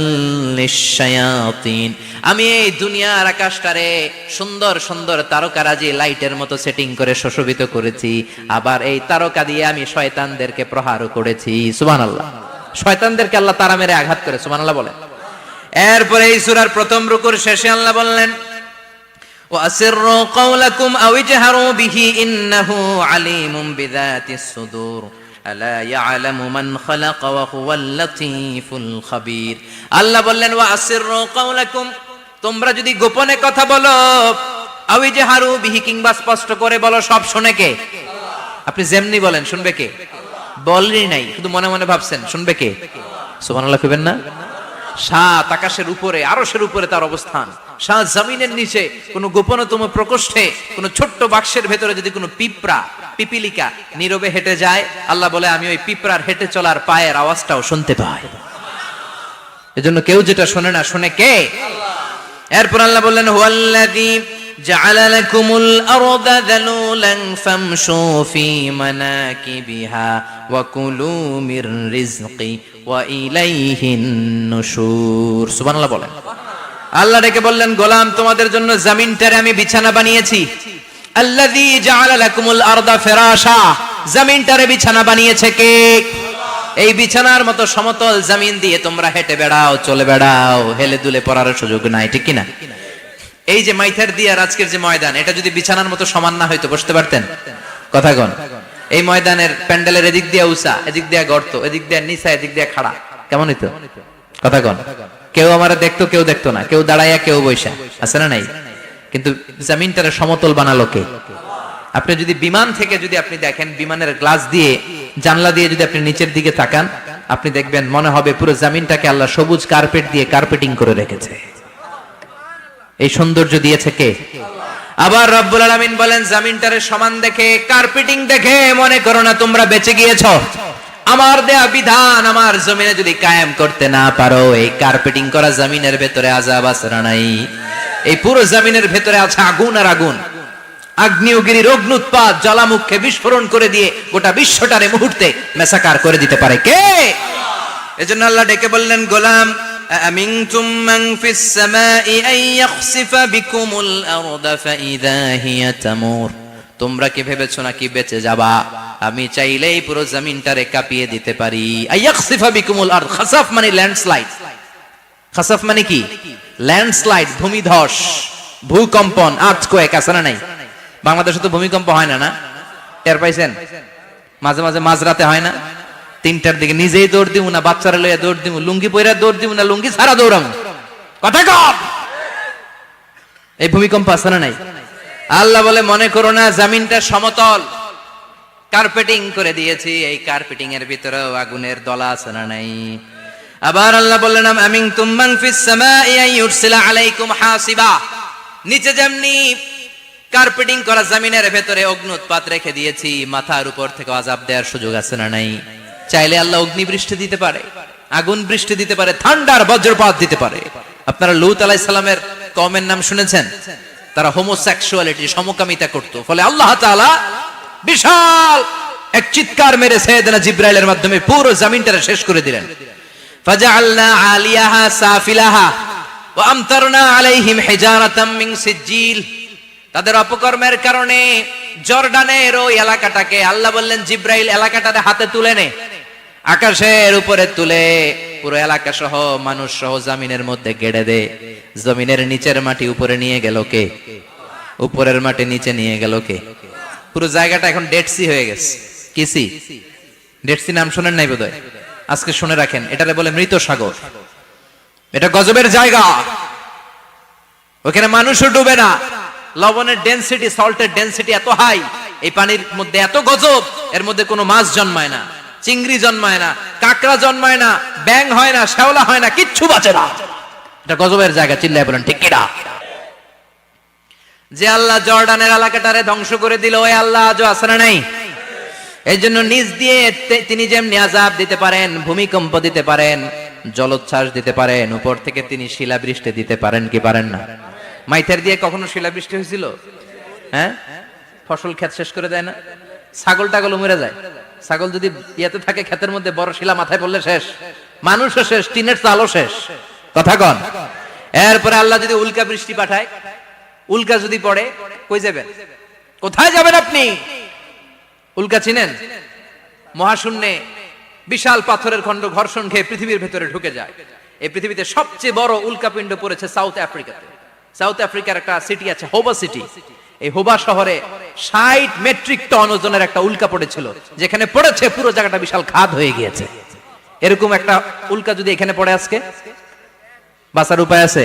লিশ-শায়াতিন। আমি এই দুনিয়ার আকাশটারে সুন্দর সুন্দর তারকারাজি লাইটের মতো সেটিং করে সুশোভিত করেছি। আবার এই তারকা দিয়ে আমি শয়তানদেরকে প্রহারও করেছি। সুবহানাল্লাহ। শয়তানদেরকে আল্লাহ তারা মেরে আঘাত করে। সুবহানাল্লাহ বলেন। এরপরে এই সূরার প্রথম রুকুর শেষে আল্লাহ বললেন, ওয়াসিররু কাওলাকুম আও ইজহারু বিহি ইন্নাহু আলিমুম বিযাতিস সুদূর আলা ইয়ালামু মান খালাকা ওয়া হুয়াল লাতীফুল খাবীর। আল্লাহ বললেন, ওয়াসিররু কাওলাকুম, তোমরা যদি গোপনে কথা বলো, আও ইজহারু বিহি, কিংবা স্পষ্ট করে বলো, সব শুনে কে? আপনি যেমনি বলেন শুনবে কে? বলেনই নাই, শুধু মনে মনে ভাবছেন, শুনবে কে? সুবহানাল্লাহ কইবেন না? সাত আকাশের উপরে, আরশের উপরে তার অবস্থান, সাত জমিনের নিচে কোন গোপনতম প্রকোষ্ঠে, কোন ছোট্ট বাক্সের ভেতরে যদি কোনো পিঁপড়া, পিপিলিকা নীরবে হেঁটে যায়, আল্লাহ বলে আমি ওই পিঁপড়ার হেঁটে চলার পায়ের আওয়াজটাও শুনতে পাই। এজন্য কেউ যেটা শোনে না, শোনে কে? এরপর আল্লাহ বললেন, হুয়াল্লাযী জাআলা লাকুমুল আরদা যালুলান ফামশু ফি মানাকিবিহা ওয়া কুলু মির রিজকি ওয়া ইলাইহিন নুশুর। সুবহানাল্লাহ বলেন। আল্লাহ ডেকে বললেন, গোলাম, তোমাদের জন্য জমিনটারে আমি বিছানা বানিয়েছি। আল্লাযী জাআলা লাকুমুল আরদা ফিরাশা, জমিনটারে বিছানা বানিয়েছে কে? এই বিছানার মতো সমতল জমিন দিয়ে তোমরা হেঁটে বেড়াও, চলে বেড়াও, হেলে দুলে পড়ার সুযোগ নাই, ঠিক কি না? এই যে মাইথার দিয়ার আজকের যে ময়দান, এটা যদি বিছানার মতো সমান না হয়তো বসতে পারতেন? কথা কোন? এই ময়দানের প্যান্ডেলের এদিক দিয়ে উঁচা, এদিক দিয়ে গর্ত, এদিক দিয়ে নিচা, এদিক দিয়ে খাড়া, কেমন হইতো? কথা কোন? কেউ আমার দেখতো, কেউ দেখতো না, কেউ দাঁড়াইয়া, কেউ বৈশা, আছে না নাই? কিন্তু জমিনটারে সমতল বানালো কে? আপনি যদি বিমান থেকে যদি আপনি দেখেন, বিমানের গ্লাস দিয়ে, জানলা দিয়ে যদি আপনি নিচের দিকে তাকান, আপনি দেখবেন মনে হবে পুরো জমিনটাকে আল্লাহ সবুজ কার্পেট দিয়ে কার্পেটিং করে রেখেছে। এই সৌন্দর্য দিয়েছে কে? আবার রব্বুল আলামিন বলেন জমিনটারে সমান দেখে, কার্পেটিং দেখে মনে করো না তোমরা বেঁচে গিয়েছো। আমার দেয়া বিধান আমার জমিনে যদি কায়েম করতে না পারো, এই কার্পেটিং করা জমিনের ভেতরে আযাব আছে না নাই? এই পুরো জমিনের ভেতরে আছে আগুন আর আগুন। আগ্নেয়গিরির অগ্নুৎপাত জ্বালামুখে বিস্ফোরণ করে দিয়ে গোটা বিশ্বটারে মুহূর্তে মেসাকার করে দিতে পারে কে? এজন্য আল্লাহ ডেকে বললেন, গোলাম أأمنتم من في السماء أن يخسف بكم الأرض فإذا هي تمور। তোমরা কি ভেবেছো নাকি বেঁচে যাবা? আমি চাইলেই পুরো জমিনটারে কাঁপিয়ে দিতে পারি। আয়াখসিফা বিকুমুল আরদ, খাসাফ মানে ল্যান্ডস্লাইড। খাসাফ মানে কি? ল্যান্ডস্লাইড, ভূমিধস, ভূকম্পন, আর্থকোয়েক আছে না নাই? বাংলাদেশে তো ভূমিকম্প হয় না, না? টের পাইছেন? মাঝে মাঝে মাঝরাতে হয় না? 3টার দিকে নিজেই দৌড় দিব না বাচ্চারা লইয়া দৌড় দিব, লুঙ্গি পইরা দৌড় দিব না লুঙ্গি ছাড়া দৌড়াম? কথা কম। এই ভূমিকম্প আছে না নাই? আল্লাহ বলে মনে করো না জমিনটা সমতল, কার্পেটিং করে দিয়েছি, এই কার্পেটিং এর ভিতরেও আগুনের দলা আছে না নাই? আবার আল্লাহ বললেন আমিনতুম মান ফিস সামাই আন ইউরসিলা আলাইকুম হাসিবা। নিচে যেমনি কার্পেটিং করা জমিনের ভেতরে অগ্নুৎপাত রেখে দিয়েছি, মাথার উপর থেকে আযাব দেওয়ার সুযোগ আছে না নাই? চাইলে আল্লাহ অগ্নি বৃষ্টি দিতে পারে, আগুন বৃষ্টি দিতে পারে, ঠান্ডার বজ্রপাত দিতে পারে। আপনারা লূত আলাইহিস সালামের কওমের নাম শুনেছেন? তারা হোমোসেক্সুয়ালিটি, সমকামিতা করত। ফলে আল্লাহ তাআলা বিশাল এক চিৎকার মেরে সাইয়েদনা জিবরাইলের মাধ্যমে পুরো জমিনটারে শেষ করে দিলেন। ফাজআলনা আলিয়াহা সাফিলাহা ওয়া আমতারনা আলাইহিম হিজারাতাম মিন সিজিল। তাদের অপকর্মের কারণে জর্ডানের ওই এলাকাটাকে আল্লাহ বললেন জিবরাইল এলাকাটারে হাতে তুলে নে, আকাশের উপরে তুলে পুরো এলাকা সহ মানুষ সহ জমিনের মধ্যে গেড়ে দে। জমিনের নিচের মাটি উপরে নিয়ে গেল কে? উপরের মাটি নিচে নিয়ে গেল কে? পুরো জায়গাটা এখন ডেড সি হয়ে গেছে। কি সি? ডেড সি নাম শুনেন নাই বোধহয়? আজকে শুনে রাখেন, এটারে বলে মৃত সাগর। এটা গজবের জায়গা, ওখানে মানুষও ডুবে না। লবণের ডেনসিটি, সল্টের ডেনসিটি এত হাই, এই পানির মধ্যে এত গজব, এর মধ্যে কোনো মাছ জন্মায় না, চিংড়ি জন্মায় না, কাঁকড়া জন্মায় না, ব্যাং হয় না, শ্যাওলা হয় না, কিচ্ছু বাঁচে না। এটা গজবের জায়গা, চিল্লায় বলেন ঠিক কিনা? যে আল্লাহ জর্ডানের এলাকাটারে ধ্বংস করে দিল, ওই আল্লাহ আজও আছে না নাই? এই জন্য নিজ দিয়ে তিনি যেমনি আযাব দিতে পারেন, ভূমিকম্প দিতে পারেন, জলোচ্ছ্বাস দিতে পারেন, উপর থেকে তিনি শিলাবৃষ্টি দিতে পারেন কি পারেন না? মাইথার দিয়ে কখনো শিলাবৃষ্টি হয়েছিল? হ্যাঁ, ফসল ক্ষেত শেষ করে দেয় না? ছাগল টাগল মরে যায়। ছাগল যদি ইয়াতে থাকে ক্ষেতের মধ্যে, বড় শিলা মাথায় পড়লে শেষ, মানুষও শেষ, টিনের চালও শেষ। কথা কন। এরপরে আল্লাহ যদি উল্কা বৃষ্টি পাঠায়, উল্কা যদি পড়ে, কই যাবেন? কোথায় যাবেন আপনি? উল্কা চিনেন? মহাশূন্যে বিশাল পাথরের খণ্ড ঘর্ষণ খেয়ে পৃথিবীর ভেতরে ঢুকে যায়। এই পৃথিবীতে সবচেয়ে বড় উল্কাপিণ্ড পড়েছে সাউথ আফ্রিকাতে। সাউথ আফ্রিকার একটা সিটি আছে হোবা সিটি। এই হোবা শহরে 60 মেট্রিক টন ওজনের একটা উল্কা পড়েছিল, যেখানে পড়েছে পুরো জায়গাটা বিশাল খাদ হয়ে গিয়েছে। এরকম একটা উল্কা যদি এখানে পড়ে আজকে, বাঁচার উপায় আছে?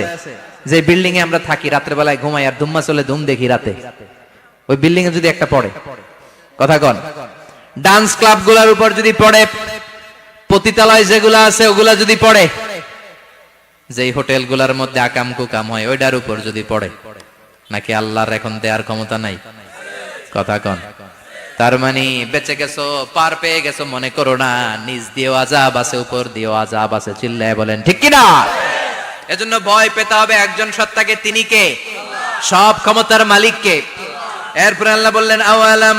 যে বিল্ডিং এ আমরা থাকি, রাত্রে বেলায় ঘুমাই আর ধুম্মা চলে ধুম দেখি রাতে, ওই বিল্ডিং এ যদি একটা পড়ে, কথা কন, ডান্স ক্লাব গুলার উপর যদি পড়ে, পতিতালয় যেগুলা আছে ওগুলা যদি পড়ে, যেই হোটেল গুলার মধ্যে আকাম কুকাম হয় ওইটার উপর যদি পড়ে, নাকি আল্লাহর এখন দেয়ার ক্ষমতা নাই? কথা কন। তার মানে বেঁচে গেছো, পার পেয়ে গেছো মনে করো না, নিজ দিয়েও আযাব আছে, উপর দিয়েও আযাব আছে। চিল্লায় বলেন ঠিক কিনা? এজন্য ভয় পেতে হবে একজন সত্তাকে, তিনি কে? সব ক্ষমতার মালিক কে? এরপর আল্লাহ বললেন আওয়ালাম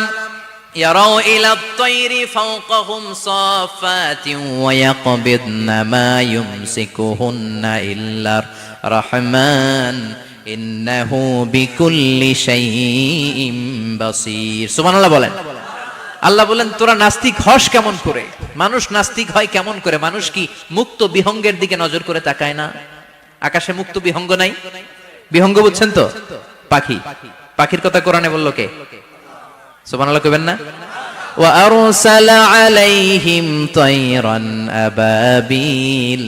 ইয়ারাউ ইলা আত-তায়রি ফাওকাহুম সাফাতিন ওয়া ইয়াকবিদনা মা ইউমসিকুহুন্না ইল্লার রাহমান ইন্নাহু বিকুল্লি শাইইন বাসীর। সুবহানাল্লাহ বলেন। আল্লাহ বলেন তোরা নাস্তিক হস কেমন করে? মানুষ নাস্তিক হয় কেমন করে? মানুষ কি মুক্ত বিহঙ্গের দিকে নজর করে তাকায় না? আকাশে মুক্ত বিহঙ্গ নাই? বিহঙ্গ বুঝছেন তো? পাখি। পাখির কথা কোরআনে বললো কে? সুবহানাল্লাহ কইবেন না? ওয়া আরসালা আলাইহিম তায়রান আবাবিল।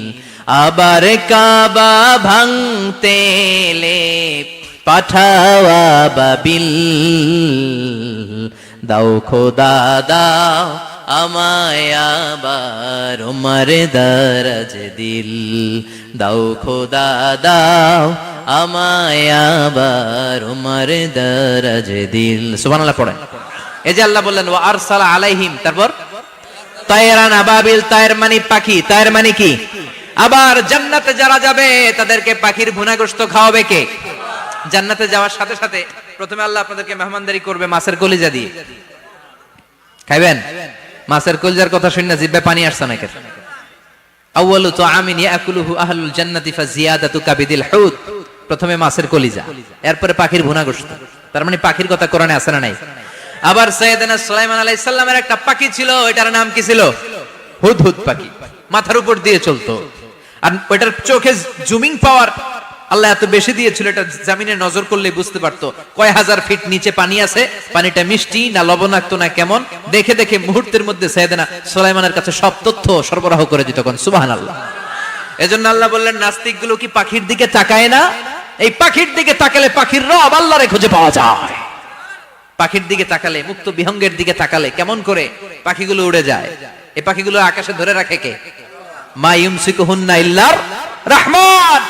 আবার কাবা ভাঙতে এলে পাঠাওয়া বাবিল। দাও খোদা দাও আমায় আবার উমর দারাজ দিল দাও খোদা দাও আমায় আবার উমর দারাজ দিল সুবহানাল্লাহ পড়েন। এই যে আল্লাহ বললেন ওয়া আরসালা আলাইহিম, তারপর তায়রান আবাবিল, তায়ের মানে পাখি, তায়ের মানে কি? আবার জান্নাতে যারা যাবে তাদেরকে পাখির ভুনাগোশত খাওয়াবে কে? জান্নাতে যাওয়ার সাথে সাথে প্রথমে আল্লাহ আপনাদেরকে মেহমানদারি করবে মাছের কলিজা দিয়ে। খাইবেন? মাছের কলিজার কথা শুনে জিহ্বায় পানি আসছে নাকি? আউয়ালু তুআমিন ইয়াকুলুহু আহলুল জান্নাতি ফাজিয়াদাতু কাবিদিল হুদ। প্রথমে মাছের কলিজা, এরপরে পাখির ভুনাগোশত। তার মানে পাখির কথা কোরআনে আছে না নাই? আবার সাইয়েদনা সুলাইমান আলাইহিস সালামের একটা পাখি ছিল, এটার নাম কি ছিল? হুদহুদ পাখি। মাথার উপর দিয়ে চলতো, আর ওইটার চোখে জুমিং পাওয়ার আল্লাহ এত বেশি দিয়েছিল, এটা জমিনে নজর করলে বুঝতে পারতো কয় হাজার ফিট নিচে পানি আছে, পানিটা মিষ্টি না লবণাক্ত না কেমন, দেখে দেখে মুহূর্তের মধ্যে সাইয়েদনা সুলাইমানের কাছে সব তথ্য সরবরাহ করে দিত। কোন সুবহানাল্লাহ। এজন্য আল্লাহ বললেন নাস্তিকগুলো কি পাখির দিকে তাকায় না? এই পাখির দিকে তাকালে পাখির রব আল্লাহরে খুঁজে পাওয়া যায়। পাখির দিকে তাকালে, মুক্ত বিহঙ্গের দিকে তাকালে কেমন করে পাখিগুলো উড়ে যায়। এই পাখিগুলো আকাশে ধরে রাখে কে? মা ইউমসিকুহুন্না ইল্লার রহমান।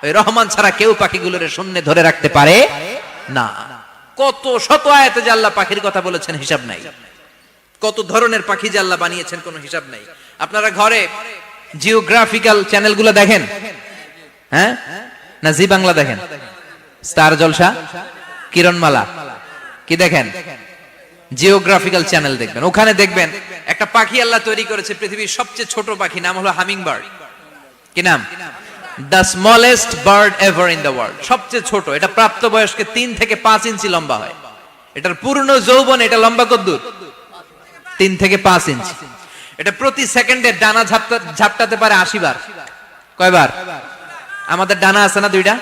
ওই রহমান ছাড়া কেউ পাখিগুলোর শূন্যে ধরে রাখতে পারে না। কত শত আয়াতে যে আল্লাহ পাখির কথা বলেছেন হিসাব নাই, কত ধরনের পাখি যে আল্লাহ বানিয়েছেন কোনো হিসাব নাই। আপনারা ঘরে জিওগ্রাফিক্যাল চ্যানেলগুলো দেখেন? হ্যাঁ না জি বাংলা দেখেন? স্টার জলসা, কিরণমালা, কি দেখেন? জিওগ্রাফিক্যাল চ্যানেল দেখবেন। ওখানে দেখবেন একটা পাখি আল্লাহ তৈরি করেছে, পৃথিবীর সবচেয়ে ছোট পাখি, নাম হলো হামিং বার্ড। কি নাম? The smallest bird ever in the world. সবচেয়ে ছোট, এটা প্রাপ্তবয়স্কে 3 থেকে 5 ইঞ্চি লম্বা হয়। এটার পূর্ণ যৌবন এটা লম্বা কতদূর? 3 থেকে 5 ইঞ্চি। এটা প্রতি সেকেন্ডে ডানা ঝাপটাতে পারে 80 বার। কয়বার? আমাদের ডানা আছে না 2টা,